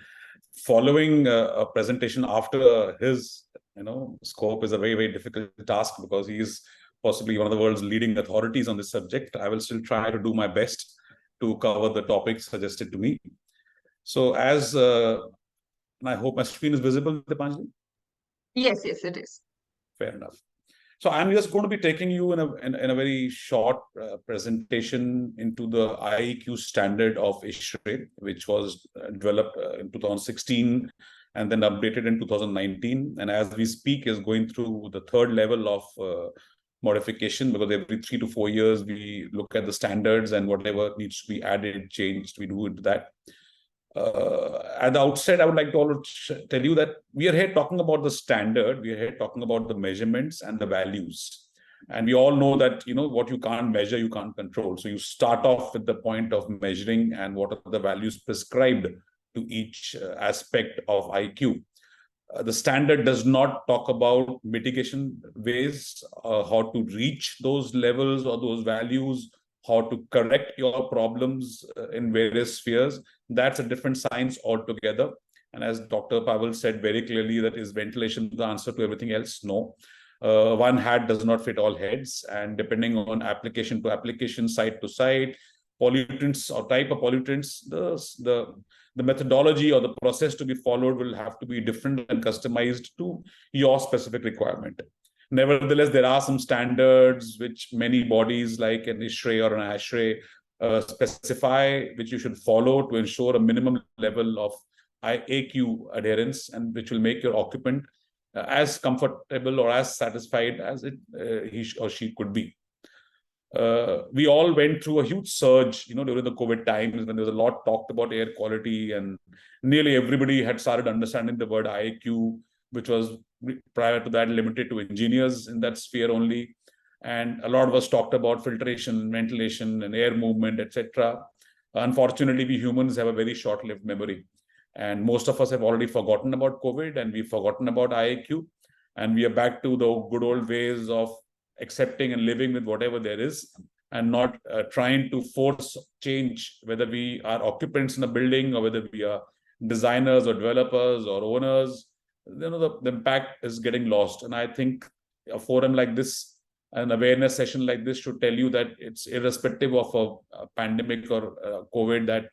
following a presentation after his scope is a very, very difficult task, because he's possibly one of the world's leading authorities on this subject. I will still try to do my best to cover the topics suggested to me. So as, and I hope my screen is visible, Dipanjali? Yes, it is. Fair enough. So I'm just going to be taking you in a very short presentation into the IAQ standard of ISHRAE, which was developed in 2016 and then updated in 2019. And as we speak, is going through the third level of modification, because every 3 to 4 years we look at the standards and whatever needs to be added, changed, we do into that. At the outset, I would like to tell you that we are here talking about the standard. We are here talking about the measurements and the values. And we all know that, what you can't measure, you can't control. So you start off with the point of measuring and what are the values prescribed to each aspect of IQ. The standard does not talk about mitigation ways, how to reach those levels or those values, how to correct your problems in various spheres. That's a different science altogether. And as Dr. Pawel said very clearly, that is ventilation the answer to everything else? No. One hat does not fit all heads. And depending on application to application, site to site, pollutants or type of pollutants, the methodology or the process to be followed will have to be different and customized to your specific requirement. Nevertheless, there are some standards which many bodies like an ISHRAE or an ASHRAE specify, which you should follow to ensure a minimum level of IAQ adherence, and which will make your occupant as comfortable or as satisfied as he or she could be. We all went through a huge surge, during the COVID times, when there was a lot talked about air quality, and nearly everybody had started understanding the word IAQ, which was prior to that limited to engineers in that sphere only. And a lot of us talked about filtration, ventilation, and air movement, etc. Unfortunately, we humans have a very short-lived memory. And most of us have already forgotten about COVID, and we've forgotten about IAQ. And we are back to the good old ways of accepting and living with whatever there is, and not trying to force change, whether we are occupants in a building or whether we are designers or developers or owners. The impact is getting lost. And I think a forum like this, an awareness session like this, should tell you that it's irrespective of a pandemic or COVID, that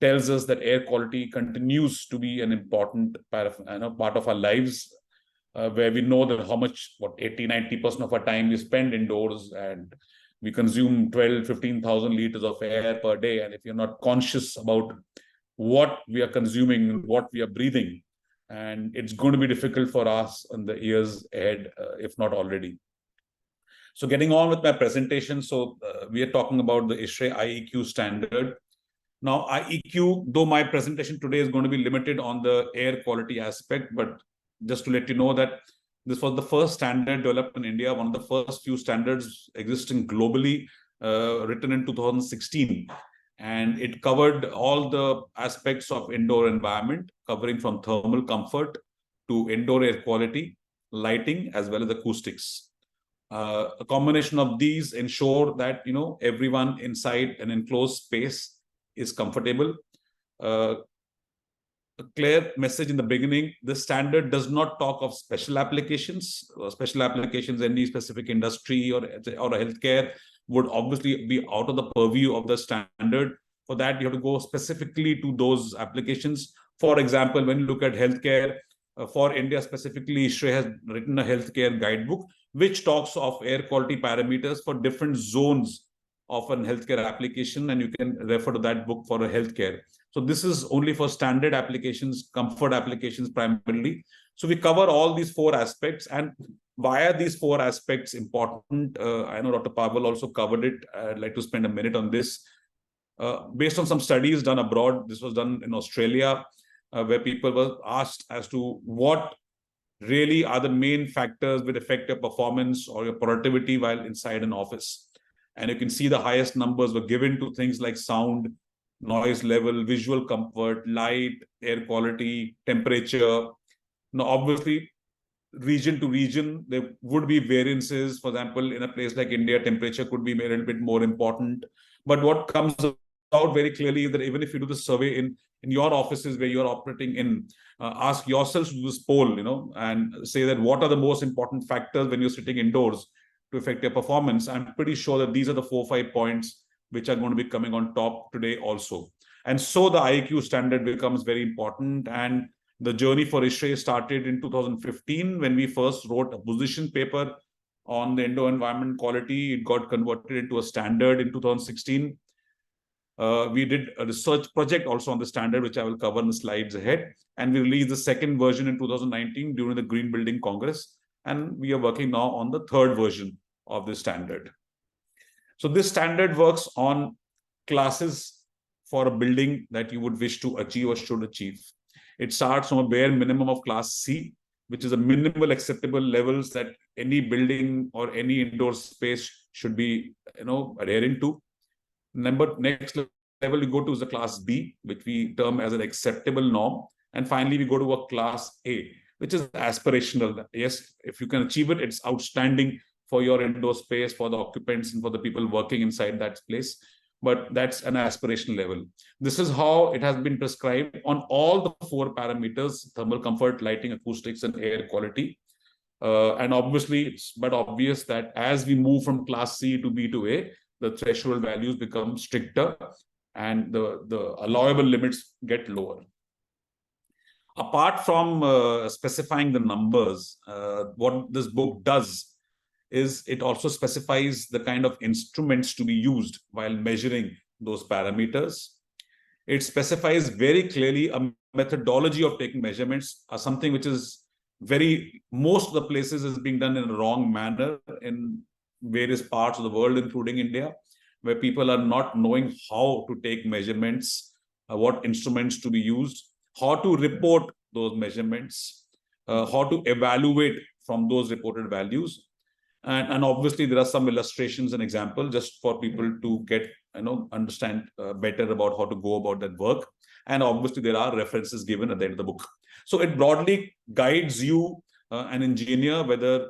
tells us that air quality continues to be an important part of our lives, where we know that how much, 80-90% of our time we spend indoors, and we consume 12,000-15,000 liters of air per day. And if you're not conscious about what we are consuming, what we are breathing, and it's going to be difficult for us in the years ahead, if not already. So getting on with my presentation, so we are talking about the ISHRAE IEQ standard. Now, IEQ, though my presentation today is going to be limited on the air quality aspect, but just to let you know that this was the first standard developed in India, one of the first few standards existing globally, written in 2016. and it covered all the aspects of indoor environment, covering from thermal comfort to indoor air quality, lighting, as well as acoustics. A combination of these ensure that everyone inside an enclosed space is comfortable. A clear message in the beginning: the standard does not talk of special applications. Special applications, any specific industry or a healthcare would obviously be out of the purview of the standard. For that, you have to go specifically to those applications. For example, when you look at healthcare, for India specifically, ISHRAE has written a healthcare guidebook, which talks of air quality parameters for different zones of an healthcare application, and you can refer to that book for a healthcare. So this is only for standard applications, comfort applications primarily. So we cover all these four aspects, and why are these four aspects important? I know Dr. Pawel also covered it. I'd like to spend a minute on this. Based on some studies done abroad, this was done in Australia, where people were asked as to what really are the main factors that affect your performance or your productivity while inside an office. And you can see the highest numbers were given to things like sound, noise level, visual comfort, light, air quality, temperature. Now, obviously, region to region, there would be variances. For example, in a place like India, temperature could be a little bit more important. But what comes out very clearly is that even if you do the survey in your offices where you're operating in, ask yourselves to do this poll, and say that what are the most important factors when you're sitting indoors to affect your performance. I'm pretty sure that these are the 4 or 5 points which are going to be coming on top today also. And so the IAQ standard becomes very important. And the journey for ISHRAE started in 2015 when we first wrote a position paper on the indoor environment quality. It got converted into a standard in 2016. We did a research project also on the standard, which I will cover in the slides ahead. And we released the second version in 2019 during the Green Building Congress. And we are working now on the third version of this standard. So this standard works on classes for a building that you would wish to achieve or should achieve. It starts from a bare minimum of class C, which is a minimal acceptable levels that any building or any indoor space should be, adhering to. Next level you go to is the class B, which we term as an acceptable norm. And finally, we go to a class A, which is aspirational. Yes, if you can achieve it, it's outstanding for your indoor space, for the occupants, and for the people working inside that place. But that's an aspirational level. This is how it has been prescribed on all the 4 parameters: thermal comfort, lighting, acoustics, and air quality. And obviously, it's but obvious that as we move from class C to B to A, the threshold values become stricter and the allowable limits get lower. Apart from specifying the numbers, what this book does is it also specifies the kind of instruments to be used while measuring those parameters. It specifies very clearly a methodology of taking measurements, something which is most of the places is being done in a wrong manner in various parts of the world, including India, where people are not knowing how to take measurements, what instruments to be used, how to report those measurements, how to evaluate from those reported values. And obviously, there are some illustrations and examples just for people to get, understand better about how to go about that work. And obviously, there are references given at the end of the book. So it broadly guides you, an engineer, whether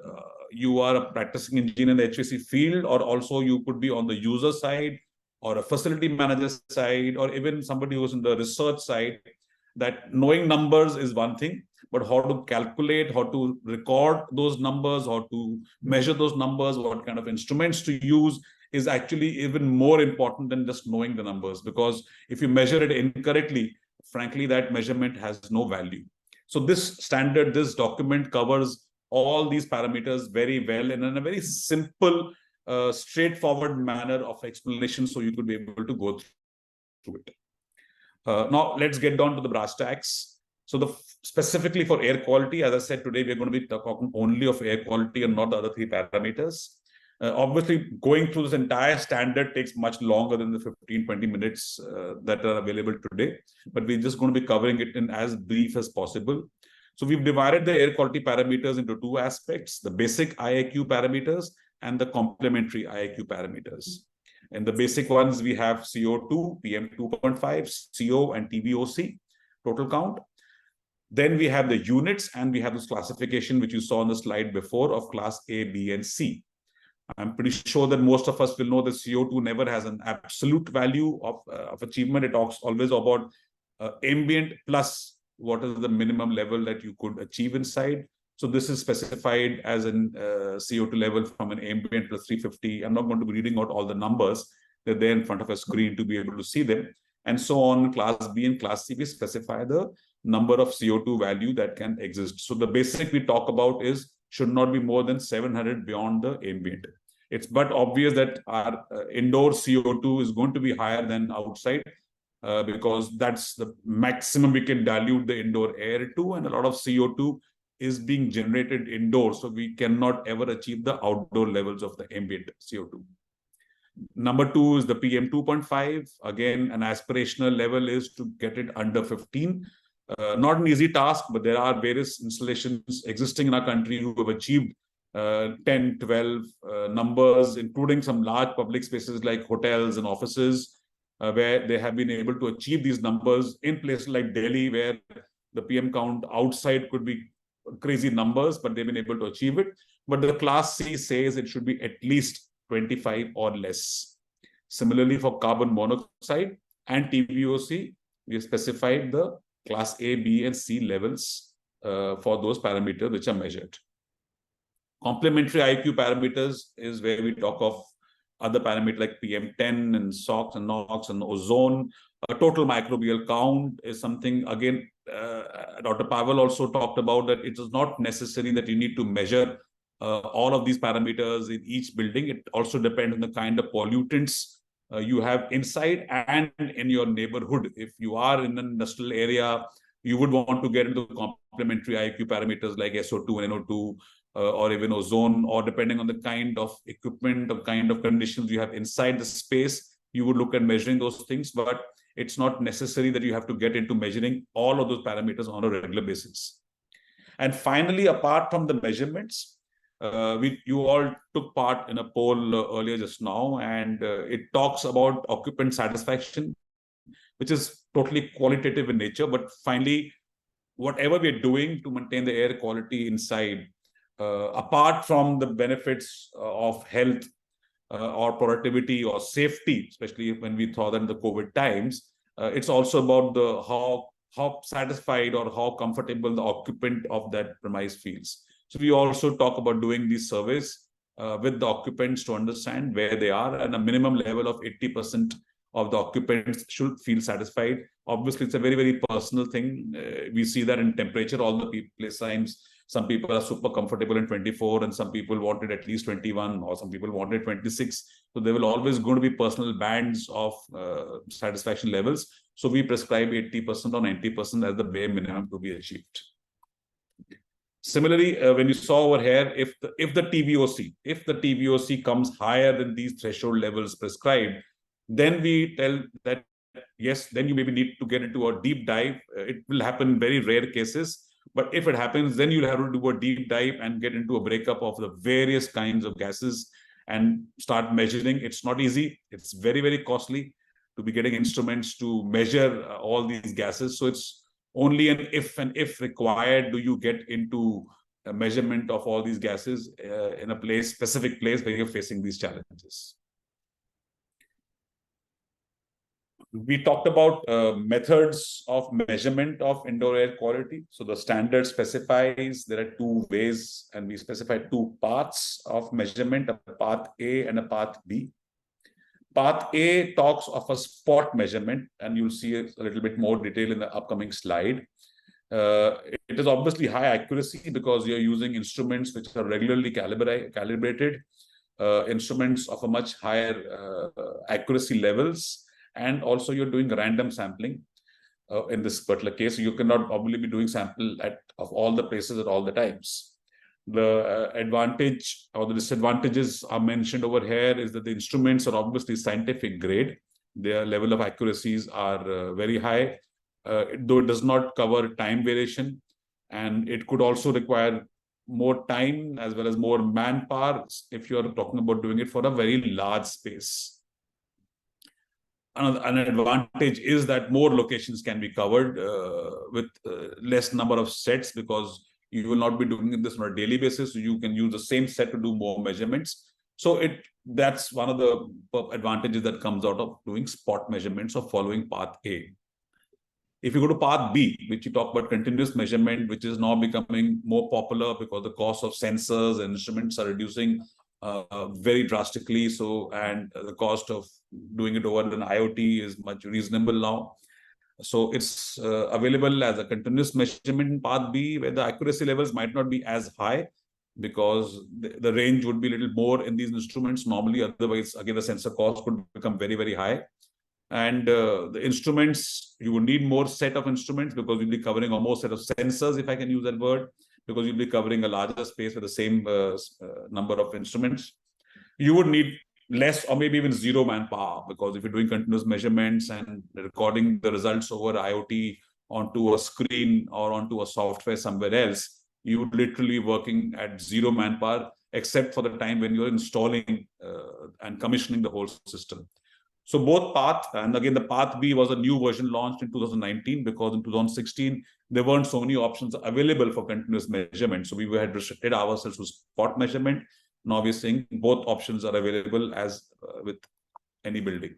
you are a practicing engineer in the HVAC field, or also you could be on the user side or a facility manager side, or even somebody who's in the research side, that knowing numbers is one thing, but how to calculate, how to record those numbers, how to measure those numbers, what kind of instruments to use is actually even more important than just knowing the numbers. Because if you measure it incorrectly, frankly, that measurement has no value. So this standard, this document covers all these parameters very well and in a very simple, straightforward manner of explanation, so you could be able to go through it. Now, let's get down to the brass tacks. So specifically for air quality, as I said, today we're going to be talking only of air quality and not the other 3 parameters. Obviously, going through this entire standard takes much longer than the 15-20 minutes that are available today, but we're just going to be covering it in as brief as possible. So we've divided the air quality parameters into 2 aspects: the basic IAQ parameters and the complementary IAQ parameters. In the basic ones, we have CO2, PM2.5, CO, and TVOC, total count. Then we have the units, and we have this classification, which you saw on the slide before, of class A, B, and C. I'm pretty sure that most of us will know that CO2 never has an absolute value of achievement. It talks always about ambient plus what is the minimum level that you could achieve inside. So this is specified as an CO2 level from an ambient plus 350. I'm not going to be reading out all the numbers. They're there in front of a screen to be able to see them. And so on, class B and class C, we specify the number of CO2 value that can exist. So the basic we talk about is should not be more than 700 beyond the ambient. It's but obvious that our indoor CO2 is going to be higher than outside because that's the maximum we can dilute the indoor air to, and a lot of CO2 is being generated indoors, so we cannot ever achieve the outdoor levels of the ambient CO2. Number two is the PM2.5. Again, an aspirational level is to get it under 15. Not an easy task, but there are various installations existing in our country who have achieved 10, 12 numbers, including some large public spaces like hotels and offices, where they have been able to achieve these numbers in places like Delhi, where the PM count outside could be crazy numbers, but they've been able to achieve it. But the class C says it should be at least 25 or less. Similarly, for carbon monoxide and TVOC, we have specified the class A, B, and C levels for those parameters which are measured. Complementary IQ parameters is where we talk of other parameters like PM10 and SOx and NOx and ozone. A total microbial count is something, again, Dr. Pawel also talked about that it is not necessary that you need to measure all of these parameters in each building. It also depends on the kind of pollutants you have inside and in your neighborhood. If you are in an industrial area, you would want to get into complementary IQ parameters like SO2 and NO2 or even ozone, or depending on the kind of equipment or kind of conditions you have inside the space, you would look at measuring those things. But it's not necessary that you have to get into measuring all of those parameters on a regular basis. And finally, apart from the measurements, you all took part in a poll earlier just now, and it talks about occupant satisfaction, which is totally qualitative in nature. But finally, whatever we're doing to maintain the air quality inside, apart from the benefits of health or productivity or safety, especially when we thought that in the COVID times, it's also about the how satisfied or how comfortable the occupant of that premise feels. So we also talk about doing these surveys with the occupants to understand where they are, and a minimum level of 80% of the occupants should feel satisfied. Obviously, it's a very, very personal thing. We see that in temperature, all the place signs. Some people are super comfortable in 24, and some people wanted at least 21, or some people wanted 26. So there will always going to be personal bands of satisfaction levels. So we prescribe 80% or 90% as the bare minimum to be achieved. Similarly, when you saw over here, if the TVOC comes higher than these threshold levels prescribed, then we tell that yes, then you maybe need to get into a deep dive. It will happen in very rare cases. But if it happens, then you'll have to do a deep dive and get into a breakup of the various kinds of gases and start measuring. It's not easy. It's very, very costly to be getting instruments to measure all these gases. So it's only an if required do you get into a measurement of all these gases in a specific place where you're facing these challenges. We talked about methods of measurement of indoor air quality. So the standard specifies there are two ways, and we specify two paths of measurement, a path A and a path B. Path A talks of a spot measurement, and you'll see a little bit more detail in the upcoming slide. It is obviously high accuracy because you're using instruments which are regularly calibrated, instruments of a much higher accuracy levels. And also you're doing random sampling in this particular case. You cannot probably be doing sample of all the places at all the times. The advantage or the disadvantages are mentioned over here is that the instruments are obviously scientific grade. Their level of accuracies are very high, though it does not cover time variation. And it could also require more time as well as more manpower if you're talking about doing it for a very large space. an advantage is that more locations can be covered with less number of sets, because you will not be doing this on a daily basis. So you can use the same set to do more measurements. So that's one of the advantages that comes out of doing spot measurements or following path A. If you go to path B, which you talk about continuous measurement, which is now becoming more popular because the cost of sensors and instruments are reducing very drastically. So, and the cost of doing it over an IoT is much reasonable now. So it's available as a continuous measurement in path B, where the accuracy levels might not be as high, because the range would be a little more in these instruments normally. Otherwise, again, the sensor cost could become very, very high. And the instruments, you would need more set of instruments, because you'll be covering a more set of sensors, if I can use that word, because you'll be covering a larger space with the same number of instruments. You would need less or maybe even zero manpower, because if you're doing continuous measurements and recording the results over IoT onto a screen or onto a software somewhere else, you would literally working at zero manpower, except for the time when you're installing and commissioning the whole system. So both path, and again, the path B was a new version launched in 2019, because in 2016, there weren't so many options available for continuous measurement. So we had restricted ourselves to spot measurement. Now we're saying both options are available as with any building.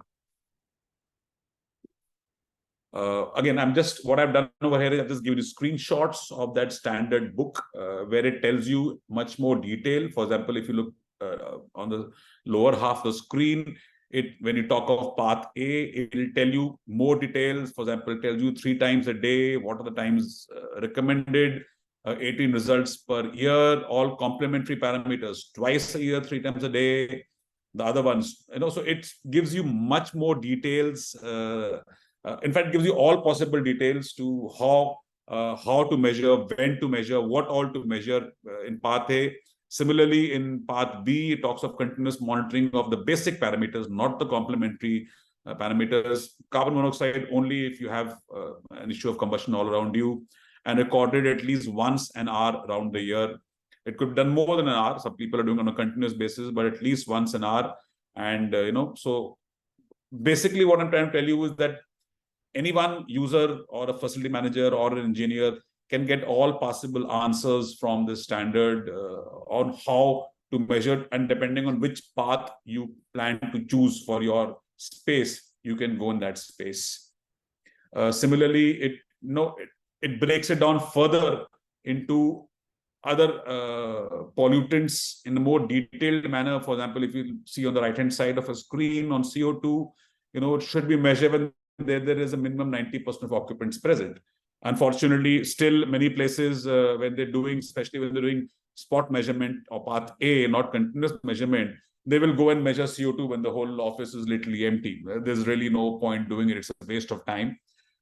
Again, what I've done over here is I've just given you screenshots of that standard book, where it tells you much more detail. For example, if you look on the lower half of the screen, when you talk of path A, it will tell you more details. For example, it tells you 3 times a day, what are the times recommended, 18 results per year, all complementary parameters, twice a year, 3 times a day, the other ones, so it gives you much more details. In fact, it gives you all possible details to how to measure, when to measure, what all to measure in path A. Similarly, in path B, it talks of continuous monitoring of the basic parameters, not the complementary parameters. Carbon monoxide only if you have an issue of combustion all around you, and recorded at least once an hour around the year. It could be done more than an hour. Some people are doing on a continuous basis, but at least once an hour. And, so basically what I'm trying to tell you is that anyone, user or a facility manager or an engineer, can get all possible answers from this standard on how to measure, and depending on which path you plan to choose for your space, you can go in that space. Similarly, it breaks it down further into other pollutants in a more detailed manner. For example, if you see on the right-hand side of a screen on CO2, it should be measured when there is a minimum 90% of occupants present. Unfortunately, still many places when they're doing, especially when they're doing spot measurement or path A, not continuous measurement, they will go and measure CO2 when the whole office is literally empty. There's really no point doing it. It's a waste of time,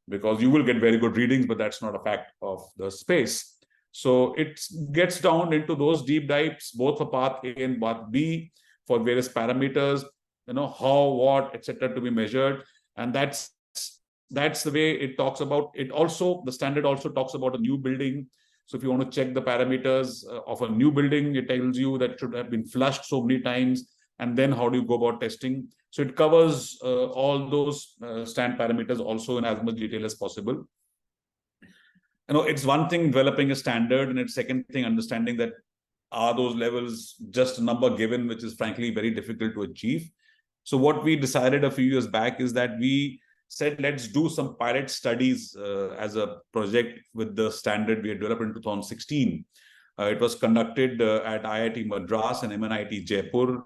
because you will get very good readings, but that's not a fact of the space. So it gets down into those deep dives, both for path A and path B, for various parameters, how, what, etc. to be measured. And that's the way it talks about it. Also, the standard also talks about a new building. So if you want to check the parameters of a new building, it tells you that it should have been flushed so many times, and then how do you go about testing. So it covers all those stand parameters also in as much detail as possible. It's one thing developing a standard, and it's second thing understanding that are those levels just a number given, which is frankly very difficult to achieve. So what we decided a few years back is that we said, let's do some pilot studies as a project with the standard we had developed in 2016. It was conducted at IIT Madras and MNIT Jaipur,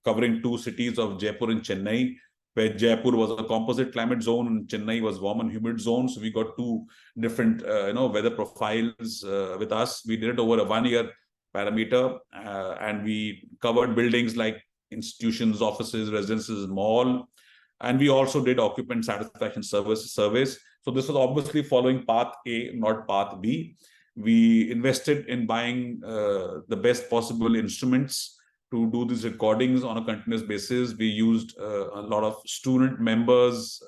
covering 2 cities of Jaipur and Chennai, where Jaipur was a composite climate zone and Chennai was warm and humid zone. So we got 2 different, weather profiles with us. We did it over a 1-year parameter, and we covered buildings like institutions, offices, residences, mall. And we also did occupant satisfaction surveys. So this was obviously following path A, not path B. We invested in buying the best possible instruments to do these recordings on a continuous basis. We used a lot of student members,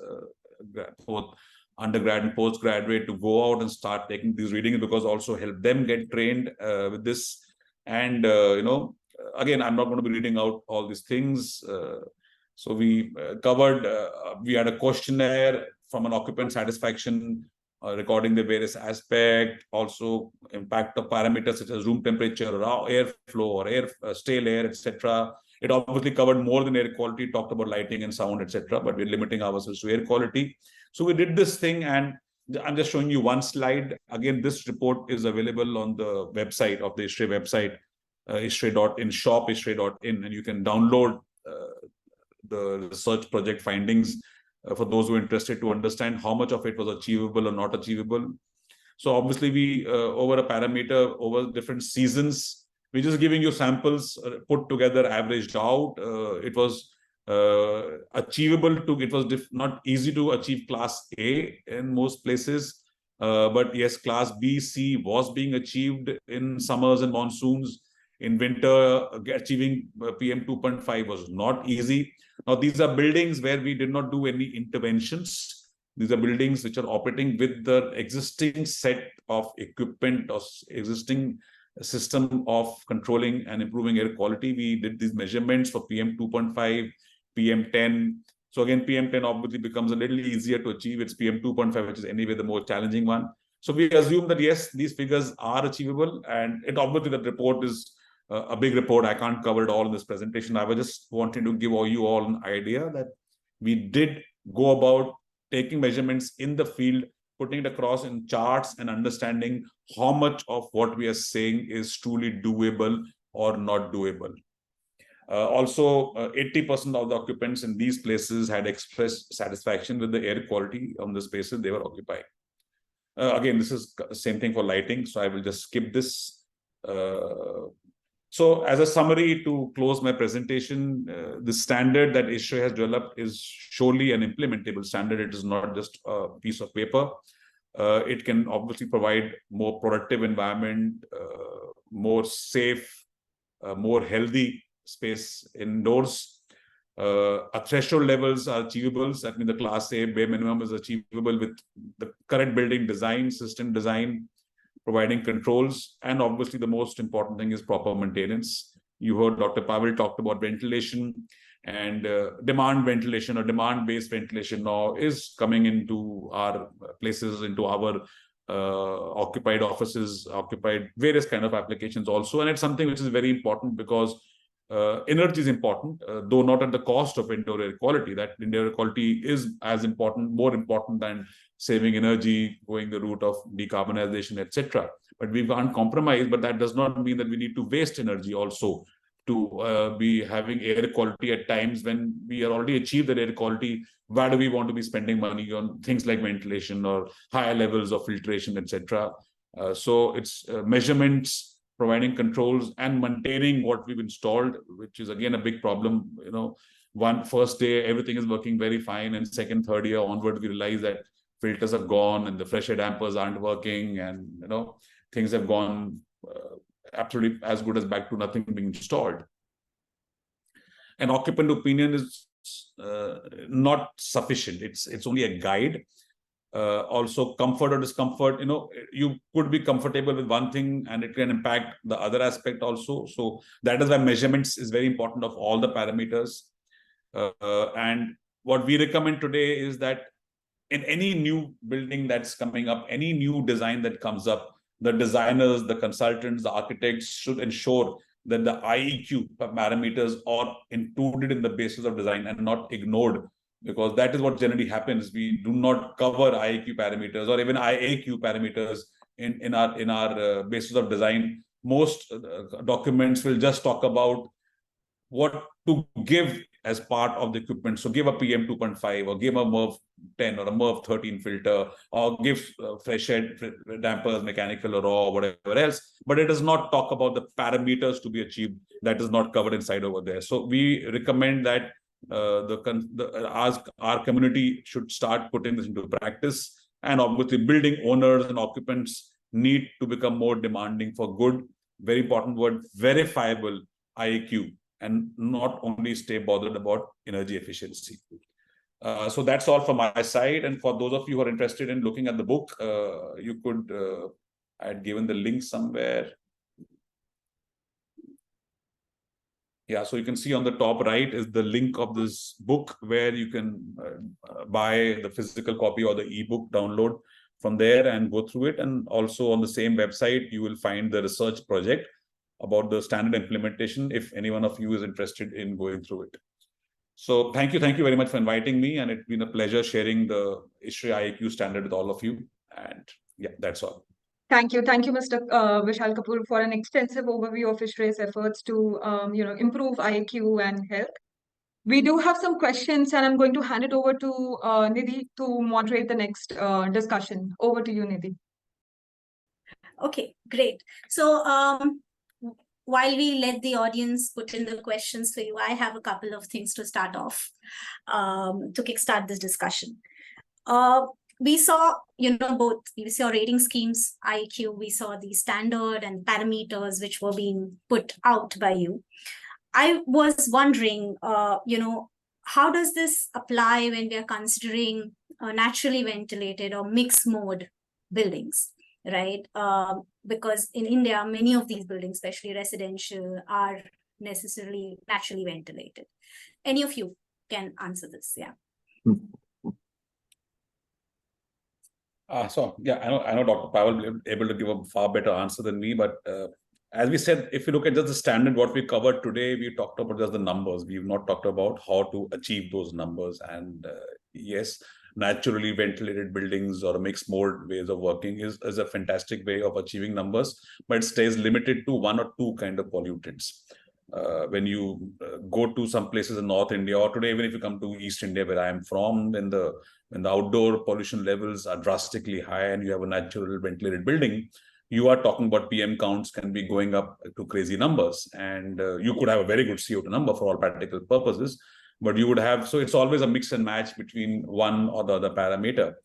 both undergrad and postgraduate, to go out and start taking these readings, because also help them get trained with this. And, again, I'm not going to be reading out all these things. So we covered, we had a questionnaire from an occupant satisfaction, recording the various aspects, also impact of parameters such as room temperature, or airflow, or air, stale air, etc. It obviously covered more than air quality, talked about lighting and sound, etc. But we're limiting ourselves to air quality. So we did this thing, and I'm just showing you one slide. Again, this report is available on the website of the ISHRAE website, ISHRAE.in, shop ISHRAE.in, and you can download the research project findings for those who are interested to understand how much of it was achievable or not achievable. So obviously we, over a parameter, over different seasons, we're just giving you samples put together, averaged out. It was achievable to, it was not easy to achieve class A in most places. But yes, class B, C was being achieved in summers and monsoons. In winter, achieving PM 2.5 was not easy. Now, these are buildings where we did not do any interventions. These are buildings which are operating with the existing set of equipment or existing system of controlling and improving air quality. We did these measurements for PM 2.5, PM 10. So again, PM 10 obviously becomes a little easier to achieve. It's PM 2.5, which is anyway the more challenging one. So we assume that, yes, these figures are achievable. And it obviously, that report is a big report. I can't cover it all in this presentation. I was just wanting to give you all an idea that we did go about taking measurements in the field, putting it across in charts, and understanding how much of what we are saying is truly doable or not doable. Also, 80% of the occupants in these places had expressed satisfaction with the air quality on the spaces they were occupying. Again, this is the same thing for lighting, so I will just skip this. So as a summary to close my presentation, the standard that ISHRAE has developed is surely an implementable standard. It is not just a piece of paper. It can obviously provide more productive environment, more safe, more healthy space indoors. Our threshold levels are achievable. That means the class A bare minimum is achievable with the current building design, system design, providing controls, and obviously the most important thing is proper maintenance. You heard Dr. Pawel talked about ventilation, and demand ventilation or demand-based ventilation now is coming into our places, into our occupied offices, occupied various kind of applications also. And it's something which is very important because energy is important, though not at the cost of indoor air quality. That indoor air quality is as important, more important than saving energy, going the route of decarbonization, etc. But we can't compromise, but that does not mean that we need to waste energy also to be having air quality at times when we are already achieved that air quality. Why do we want to be spending money on things like ventilation or higher levels of filtration, etc.? So it's measurements, providing controls, and maintaining what we've installed, which is again a big problem. You know, first day, everything is working very fine, and second, third year onward, we realize that filters are gone and the fresh air dampers aren't working, and you know, things have gone absolutely as good as back to nothing being installed. An occupant opinion is not sufficient. It's only a guide. Also, comfort or discomfort, you know, you could be comfortable with one thing and it can impact the other aspect also. So that is why measurements is very important of all the parameters. And what we recommend today is that in any new building that's coming up, any new design that comes up, the designers, the consultants, the architects should ensure that the IEQ parameters are included in the basis of design and not ignored, because that is what generally happens. We do not cover IEQ parameters or even IAQ parameters in our basis of design. Most documents will just talk about what to give as part of the equipment. So give a PM 2.5 or give a MERV 10 or a MERV 13 filter, or give fresh air dampers, mechanical or raw, whatever else. But it does not talk about the parameters to be achieved. That is not covered inside over there. So we recommend that our community should start putting this into practice. And obviously building owners and occupants need to become more demanding for good, very important word, verifiable IAQ, and not only stay bothered about energy efficiency. So that's all from my side. And for those of you who are interested in looking at the book, you could, I had given the link somewhere. Yeah, so you can see on the top right is the link of this book where you can buy the physical copy or the ebook download from there and go through it. And also on the same website, you will find the research project about the standard implementation if any one of you is interested in going through it. So thank you very much for inviting me, and it's been a pleasure sharing the ISHRAE IEQ standard with all of you. And yeah, that's all. Thank you, Mr. Vishal Kapur, for an extensive overview of ISHRAE's efforts to, improve IQ and health. We do have some questions, and I'm going to hand it over to Nidhi to moderate the next discussion. Over to you, Nidhi. Okay, great. So while we let the audience put in the questions for you, I have a couple of things to start off to kickstart this discussion. We saw, both, we saw rating schemes, IQ, we saw the standard and parameters which were being put out by you. I was wondering, how does this apply when we are considering naturally ventilated or mixed mode buildings, right? Because in India, many of these buildings, especially residential, are necessarily naturally ventilated. Any of you can answer this, yeah. So yeah, I know Dr. Pawel will be able to give a far better answer than me, but as we said, if you look at just the standard, what we covered today, we talked about just the numbers. We've not talked about how to achieve those numbers. And yes, naturally ventilated buildings or mixed mode ways of working is a fantastic way of achieving numbers, but it stays limited to one or two kind of pollutants. When you go to some places in North India, or today, even if you come to East India, where I am from, when the outdoor pollution levels are drastically high and you have a natural ventilated building, you are talking about PM counts can be going up to crazy numbers. And you could have a very good CO2 number for all practical purposes, but you would have, so it's always a mix and match between one or the other parameter.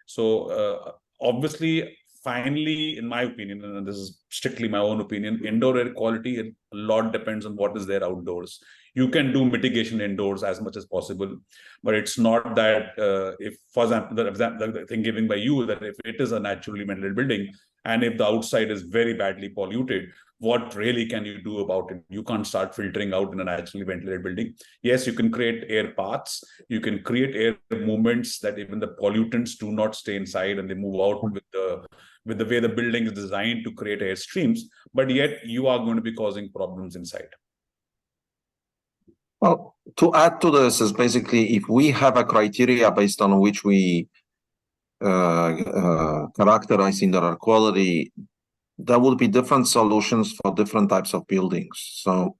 So obviously, finally, in my opinion, and this is strictly my own opinion, indoor air quality, a lot depends on what is there outdoors. You can do mitigation indoors as much as possible, but it's not that if, for example, the thing given by you, that if it is a naturally ventilated building and if the outside is very badly polluted, what really can you do about it? You can't start filtering out in a naturally ventilated building. Yes, you can create air paths. You can create air movements that even the pollutants do not stay inside and they move out with the way the building is designed to create air streams, but yet you are going to be causing problems inside. Well, to add to this is basically if we have a criteria based on which we characterize indoor air quality, there will be different solutions for different types of buildings. So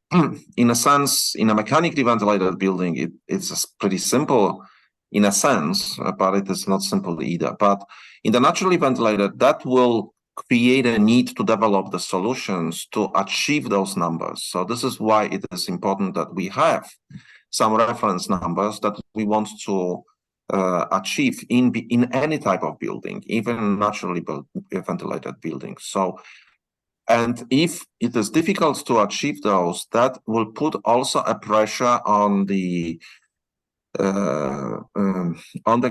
in a sense, in a mechanically ventilated building, it's pretty simple in a sense, but it is not simple either. But in the naturally ventilated, that will create a need to develop the solutions to achieve those numbers. So this is why it is important that we have some reference numbers that we want to achieve in any type of building, even naturally ventilated buildings. So, and if it is difficult to achieve those, that will put also a pressure on the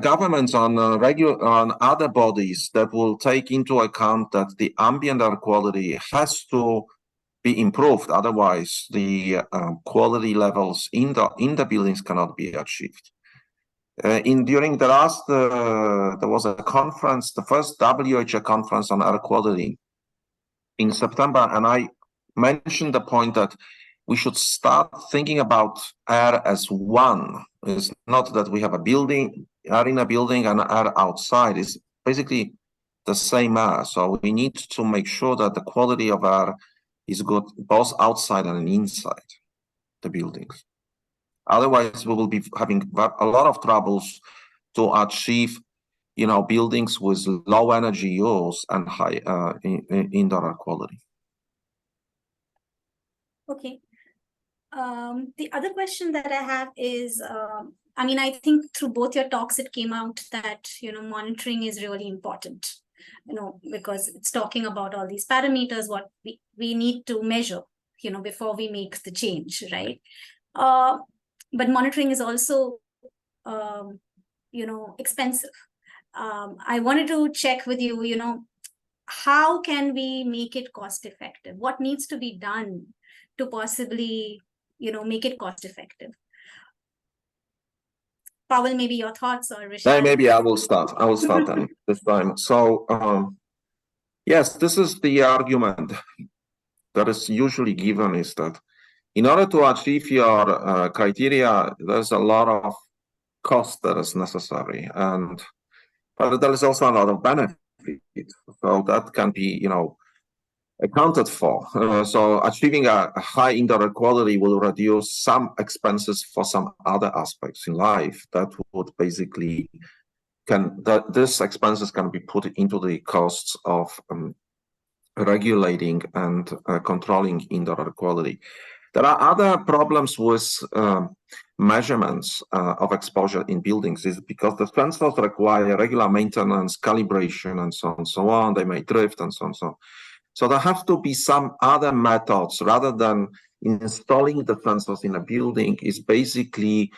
governments, on other bodies that will take into account that the ambient air quality has to be improved. Otherwise, the quality levels in the buildings cannot be achieved. During the last, there was a conference, the first WHO conference on air quality in September, and I mentioned the point that we should start thinking about air as one. It's not that we have a building, air in a building and air outside. It's basically the same air. So we need to make sure that the quality of air is good both outside and inside the buildings. Otherwise, we will be having a lot of troubles to achieve, buildings with low energy use and high indoor air quality. Okay. The other question that I have is, I think through both your talks, it came out that, monitoring is really important, because it's talking about all these parameters, what we need to measure, before we make the change, right? But monitoring is also, expensive. I wanted to check with you, how can we make it cost effective? What needs to be done to possibly make it cost effective. Pawel, maybe your thoughts, or Vishal? Maybe I will start. Then this time. So yes, this is the argument that is usually given, is that in order to achieve your criteria, there's a lot of cost that is necessary, but there is also a lot of benefit. So that can be, accounted for. So achieving a high indoor air quality will reduce some expenses for some other aspects in life that would basically these expenses can be put into the costs of regulating and controlling indoor air quality. There are other problems with measurements of exposure in buildings, is because the sensors require regular maintenance, calibration, and so on and so on. They may drift and so on and so on. So there have to be some other methods rather than installing the sensors in a building. Is basically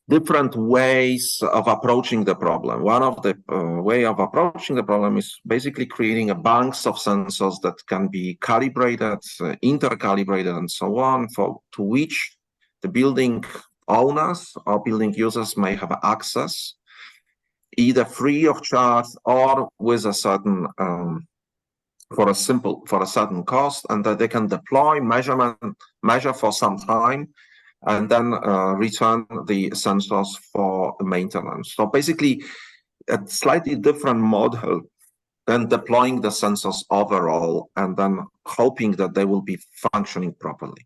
different ways of approaching the problem. One of the way of approaching the problem is basically creating a banks of sensors that can be calibrated, intercalibrated, and so on, to which the building owners or building users may have access, either free of charge or with a certain for a certain cost, and that they can deploy, measure for some time, and then return the sensors for maintenance. So basically, a slightly different model than deploying the sensors overall and then hoping that they will be functioning properly.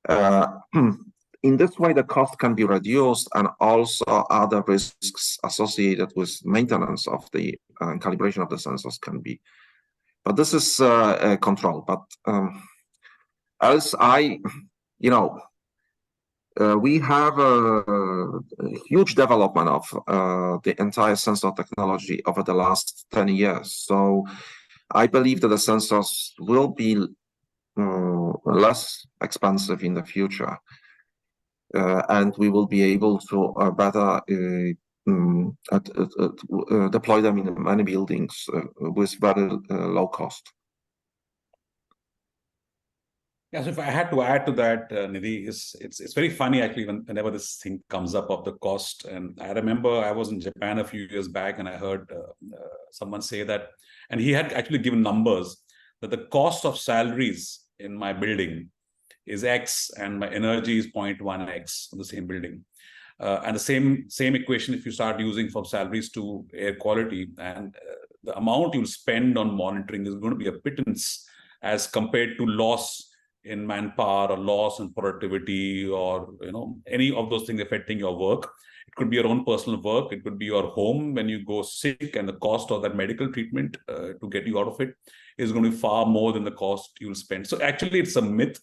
In this way, the cost can be reduced, and also other risks associated with maintenance of the calibration of the sensors can be. But this is control. But as we have a huge development of the entire sensor technology over the last 10 years. So I believe that the sensors will be less expensive in the future. And we will be able to better deploy them in many buildings with very low cost. Yeah, so if I had to add to that, Nidhi, it's very funny actually whenever this thing comes up of the cost. And I remember I was in Japan a few years back, and I heard someone say that, and he had actually given numbers, that the cost of salaries in my building is X and my energy is 0.1X in the same building. And the same equation if you start using from salaries to air quality, and the amount you'll spend on monitoring is going to be a pittance as compared to loss in manpower or loss in productivity, or any of those things affecting your work. It could be your own personal work, it could be your home when you go sick, and the cost of that medical treatment to get you out of it is going to be far more than the cost you'll spend. So actually it's a myth.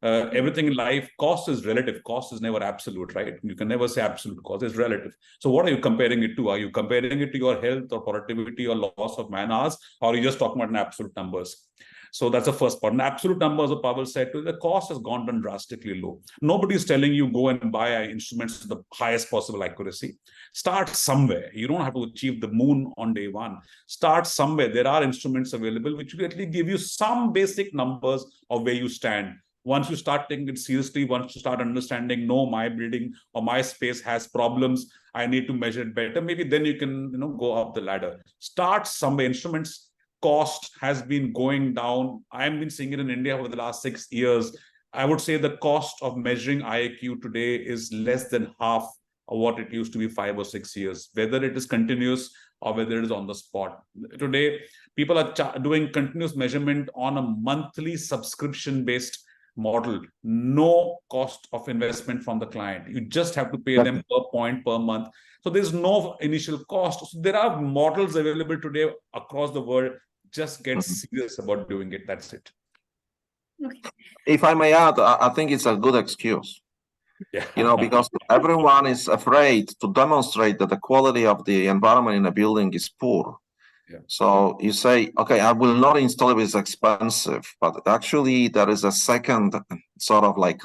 Everything in life, cost is relative. Cost is never absolute, right? You can never say absolute cost. It's relative. So what are you comparing it to? Are you comparing it to your health or productivity or loss of man hours, or are you just talking about in absolute numbers? So that's the first part. In absolute numbers, as Pawel said, the cost has gone down drastically low. Nobody is telling you go and buy instruments to the highest possible accuracy. Start somewhere. You don't have to achieve the moon on day one. Start somewhere. There are instruments available which will at least give you some basic numbers of where you stand. Once you start taking it seriously, once you start understanding, no, my building or my space has problems, I need to measure it better, maybe then you can go up the ladder. Start somewhere. Instruments cost has been going down. I've been seeing it in India over the last 6 years. I would say the cost of measuring IAQ today is less than half of what it used to be 5 or 6 years, whether it is continuous or whether it is on the spot. Today, people are doing continuous measurement on a monthly subscription-based model. No cost of investment from the client. You just have to pay them per point per month. So there's no initial cost. So there are models available today across the world. Just get serious about doing it. That's it. Okay. If I may add, I think it's a good excuse. Yeah. Because everyone is afraid to demonstrate that the quality of the environment in a building is poor. Yeah. So you say, okay, I will not install it, it's expensive, but actually there is a second sort of like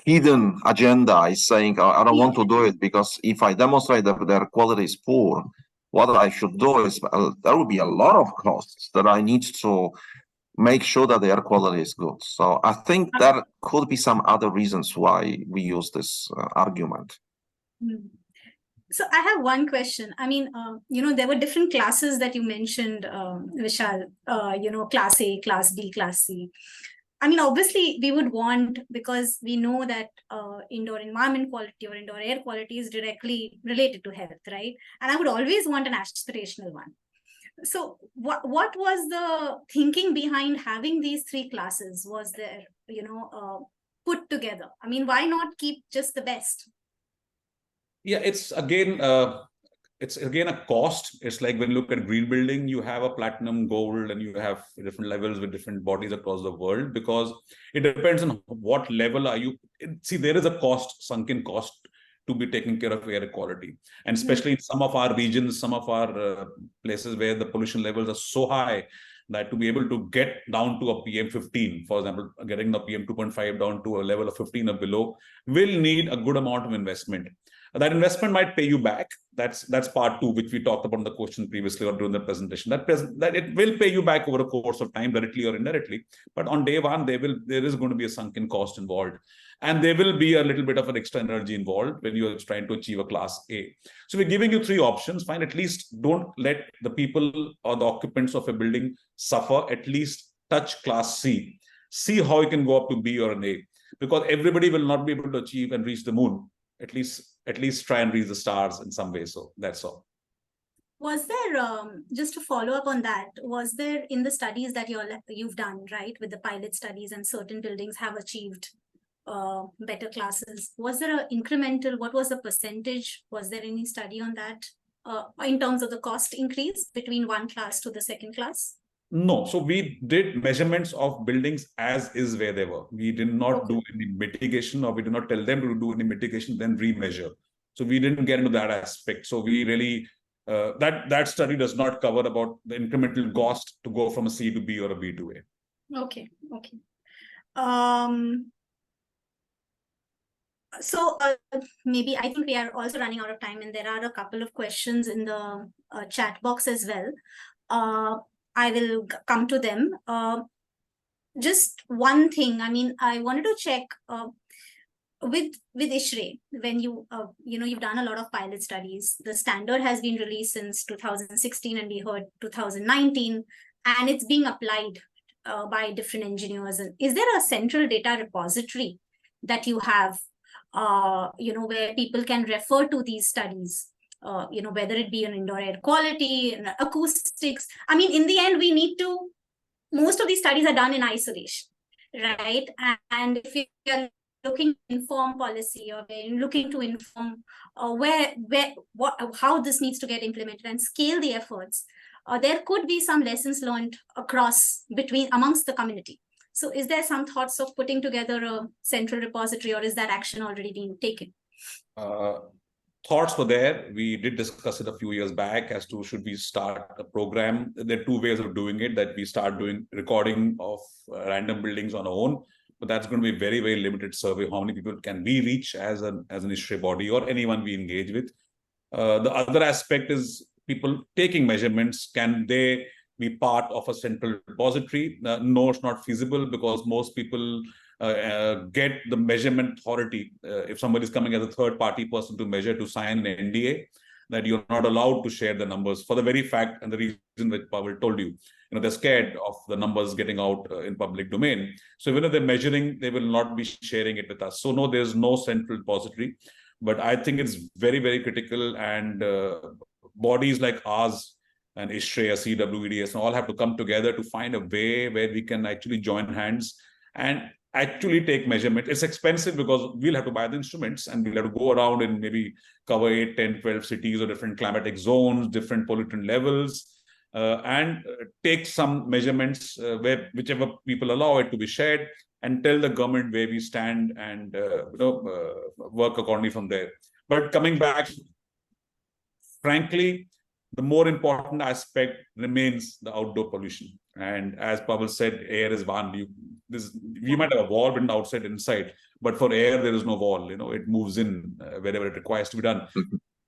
hidden agenda is saying, I don't want to do it, because if I demonstrate that their quality is poor, what I should do is there will be a lot of costs that I need to make sure that the air quality is good. So I think there could be some other reasons why we use this argument. So I have one question. I mean, there were different classes that you mentioned, Vishal, class A, class B, class C. I mean, obviously, we would want, because we know that indoor environment quality or indoor air quality is directly related to health, right? And I would always want an aspirational one. So what was the thinking behind having these three classes? Was there, put together? I mean, why not keep just the best? Yeah, it's again a cost. It's like when you look at green building, you have a platinum, gold, and you have different levels with different bodies across the world, because it depends on what level are you. See, there is a cost, sunken cost, to be taking care of air quality. And especially in some of our regions, some of our places where the pollution levels are so high that to be able to get down to a PM15, for example, getting the PM2.5 down to a level of 15 or below, will need a good amount of investment. That investment might pay you back. That's part two, which we talked about in the question previously or during the presentation. That it will pay you back over a course of time, directly or indirectly. But on day one, there is going to be a sunken cost involved. And there will be a little bit of an extra energy involved when you're trying to achieve a class A. So we're giving you three options. Fine, at least don't let the people or the occupants of a building suffer. At least touch class C. See how you can go up to B or an A. Because everybody will not be able to achieve and reach the moon. At least try and reach the stars in some way. So that's all. Was there, just to follow up on that, was there in the studies that you've done, right, with the pilot studies, and certain buildings have achieved better classes, was there an incremental, what was the percentage? Was there any study on that in terms of the cost increase between one class to the second class? No. So we did measurements of buildings as is where they were. We did not do any mitigation, or we did not tell them to do any mitigation, then remeasure. So we didn't get into that aspect. So we really, that study does not cover about the incremental cost to go from a C to B or a B to A. Okay. So maybe I think we are also running out of time, and there are a couple of questions in the chat box as well. I will come to them. Just one thing, I mean, I wanted to check with ISHRAE, when you've done a lot of pilot studies. The standard has been released since 2016, and we heard 2019, and it's being applied by different engineers. And is there a central data repository that you have, where people can refer to these studies? Whether it be an indoor air quality, acoustics. I mean, in the end, most of these studies are done in isolation, right? And if you're looking to inform policy, or looking to inform how this needs to get implemented and scale the efforts, there could be some lessons learned amongst the community. So is there some thoughts of putting together a central repository, or is that action already being taken? Thoughts were there. We did discuss it a few years back as to should we start a program. There are two ways of doing it, that we start doing recording of random buildings on our own, but that's going to be a very, very limited survey. How many people can we reach as an ISHRAE body, or anyone we engage with? The other aspect is people taking measurements. Can they be part of a central repository? No, it's not feasible, because most people get the measurement authority. If somebody is coming as a third-party person to measure, to sign an NDA, that you're not allowed to share the numbers, for the very fact and the reason that Pawel told you. They're scared of the numbers getting out in public domain. So even if they're measuring, they will not be sharing it with us. So no, there's no central repository. But I think it's very, very critical, and bodies like ours and ISHRAE, CWEDS, all have to come together to find a way where we can actually join hands and actually take measurement. It's expensive, because we'll have to buy the instruments, and we'll have to go around and maybe cover 8, 10, 12 cities or different climatic zones, different pollutant levels, and take some measurements whichever people allow it to be shared, and tell the government where we stand, and work accordingly from there. But coming back, frankly, the more important aspect remains the outdoor pollution. And as Pawel said, air is one. We might have a wall between outside and inside, but for air, there is no wall. It moves in wherever it requires to be done.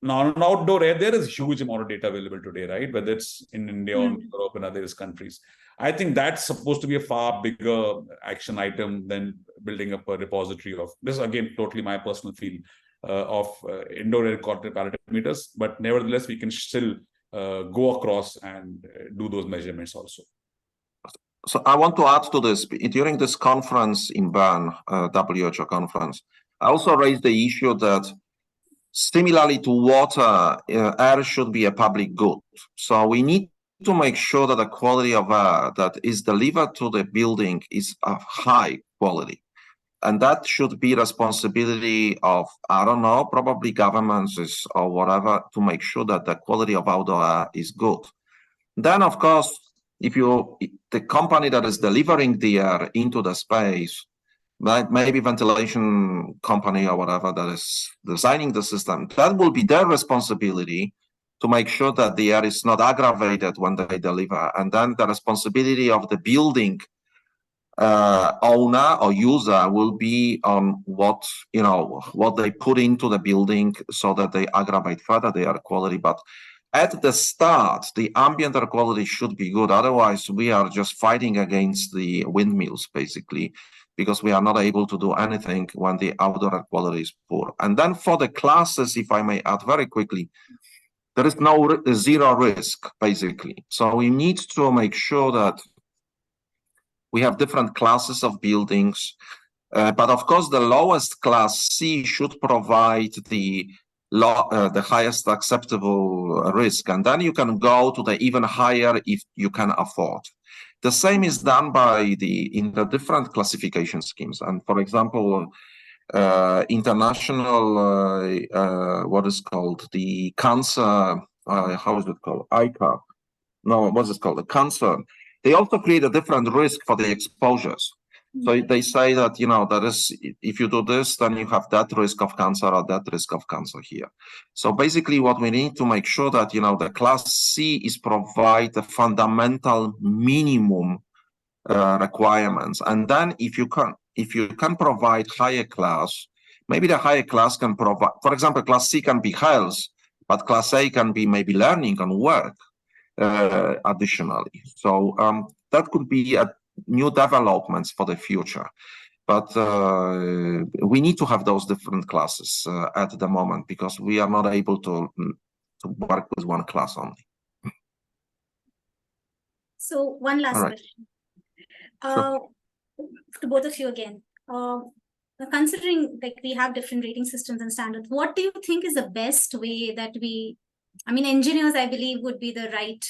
non-outdoor air, there is huge amount of data available today, right? Whether it's in India or Europe and other countries. I think that's supposed to be a far bigger action item than building up a repository of this. Is again, totally my personal feel of indoor air quality parameters. But nevertheless, we can still go across and do those measurements also. So I want to add to this. During this conference in Bern, WHO conference, I also raised the issue that similarly to water, air should be a public good. So we need to make sure that the quality of air that is delivered to the building is of high quality. And that should be responsibility of, I don't know, probably governments or whatever, to make sure that the quality of outdoor air is good. Then, of course, if the company that is delivering the air into the space, maybe ventilation company or whatever that is designing the system, that will be their responsibility to make sure that the air is not aggravated when they deliver. And then the responsibility of the building owner or user will be on what they put into the building so that they aggravate further the air quality. But at the start, the ambient air quality should be good. Otherwise, we are just fighting against the windmills, basically, because we are not able to do anything when the outdoor air quality is poor. And then for the classes, if I may add very quickly, there is zero risk, basically. So we need to make sure that we have different classes of buildings. But of course, the lowest class C should provide the highest acceptable risk. And then you can go to the even higher if you can afford. The same is done in the different classification schemes. And for example, international, what is called the cancer, how is it called? ICAP. No, what's it called? The cancer. They also create a different risk for the exposures. So they say that, that is, if you do this, then you have that risk of cancer or that risk of cancer here. So basically what we need to make sure that, the class C is provide the fundamental minimum requirements. And then if you can provide higher class, maybe the higher class can provide, for example, class C can be health, but class A can be maybe learning and work additionally. So that could be a new developments for the future. But we need to have those different classes at the moment because we are not able to work with one class only. So one last question. Sure. To both of you again. Considering we have different rating systems and standards, what do you think is the best way that engineers, I believe, would be the right,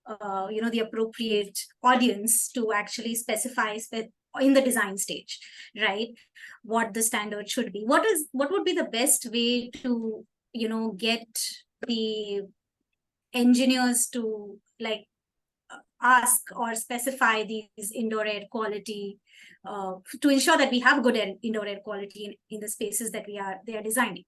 the appropriate audience to actually specify in the design stage, right? What the standard should be. What would be the best way to, get the engineers to ask or specify these indoor air quality to ensure that we have good indoor air quality in the spaces that they are designing?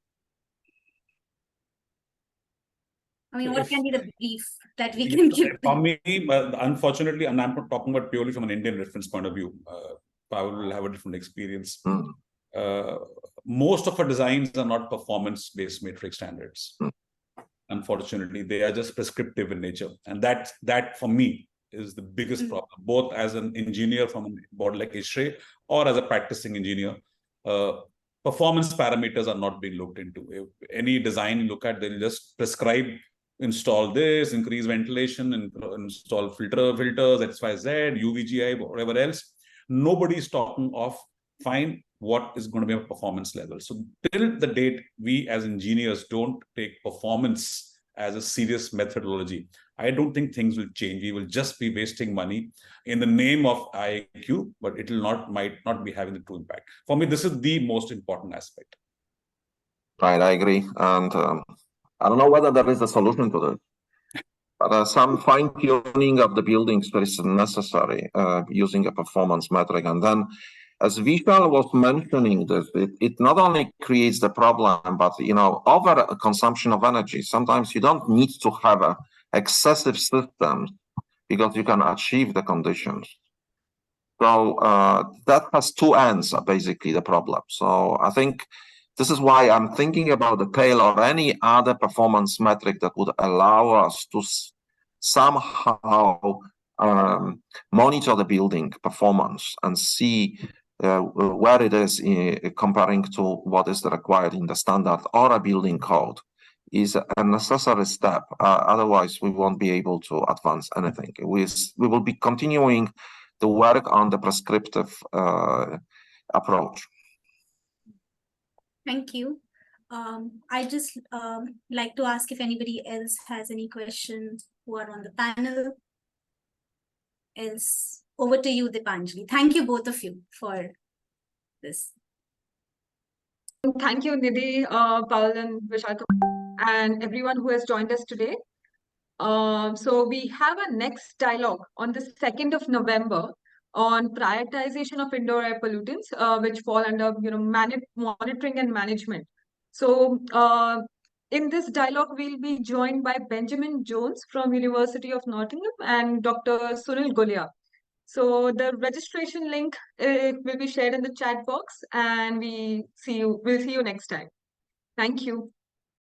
What can be the brief that we can give? For me, unfortunately, and I'm talking about purely from an Indian reference point of view, Pawel will have a different experience. Most of our designs are not performance-based matrix standards. Unfortunately, they are just prescriptive in nature. And that for me is the biggest problem, both as an engineer from a board like ISHRAE or as a practicing engineer. Performance parameters are not being looked into. If any design you look at, they'll just prescribe, install this, increase ventilation, and install filters, XYZ, UVGI, whatever else. Nobody's talking of find what is going to be a performance level. So till the date we as engineers don't take performance as a serious methodology, I don't think things will change. We will just be wasting money in the name of IAQ, but it might not be having the true impact. For me, this is the most important aspect. Right, I agree. And I don't know whether there is a solution to that. But some fine-tuning of the buildings is necessary using a performance metric. And then, as Vishal was mentioning, this it not only creates the problem, but over consumption of energy. Sometimes you don't need to have a excessive system because you can achieve the conditions. So that has two ends, basically, the problem. So I think This is why I'm thinking about the tail or any other performance metric that would allow us to somehow monitor the building performance and see where it is comparing to what is required in the standard or a building code is a necessary step. Otherwise, we won't be able to advance anything. We will be continuing the work on the prescriptive approach. Thank you. I just like to ask if anybody else has any questions who are on the panel. Else, over to you, Dipanjali. Thank you, both of you, for this. Thank you, Nidhi, Pawel, and Vishal, and everyone who has joined us today. So we have a next dialogue on the 2nd of November on prioritization of indoor air pollutants, which fall under monitoring and management. So in this dialogue, we'll be joined by Benjamin Jones from University of Nottingham and Dr. Sunil Golia. So the registration link will be shared in the chat box, and we'll see you next time. Thank you.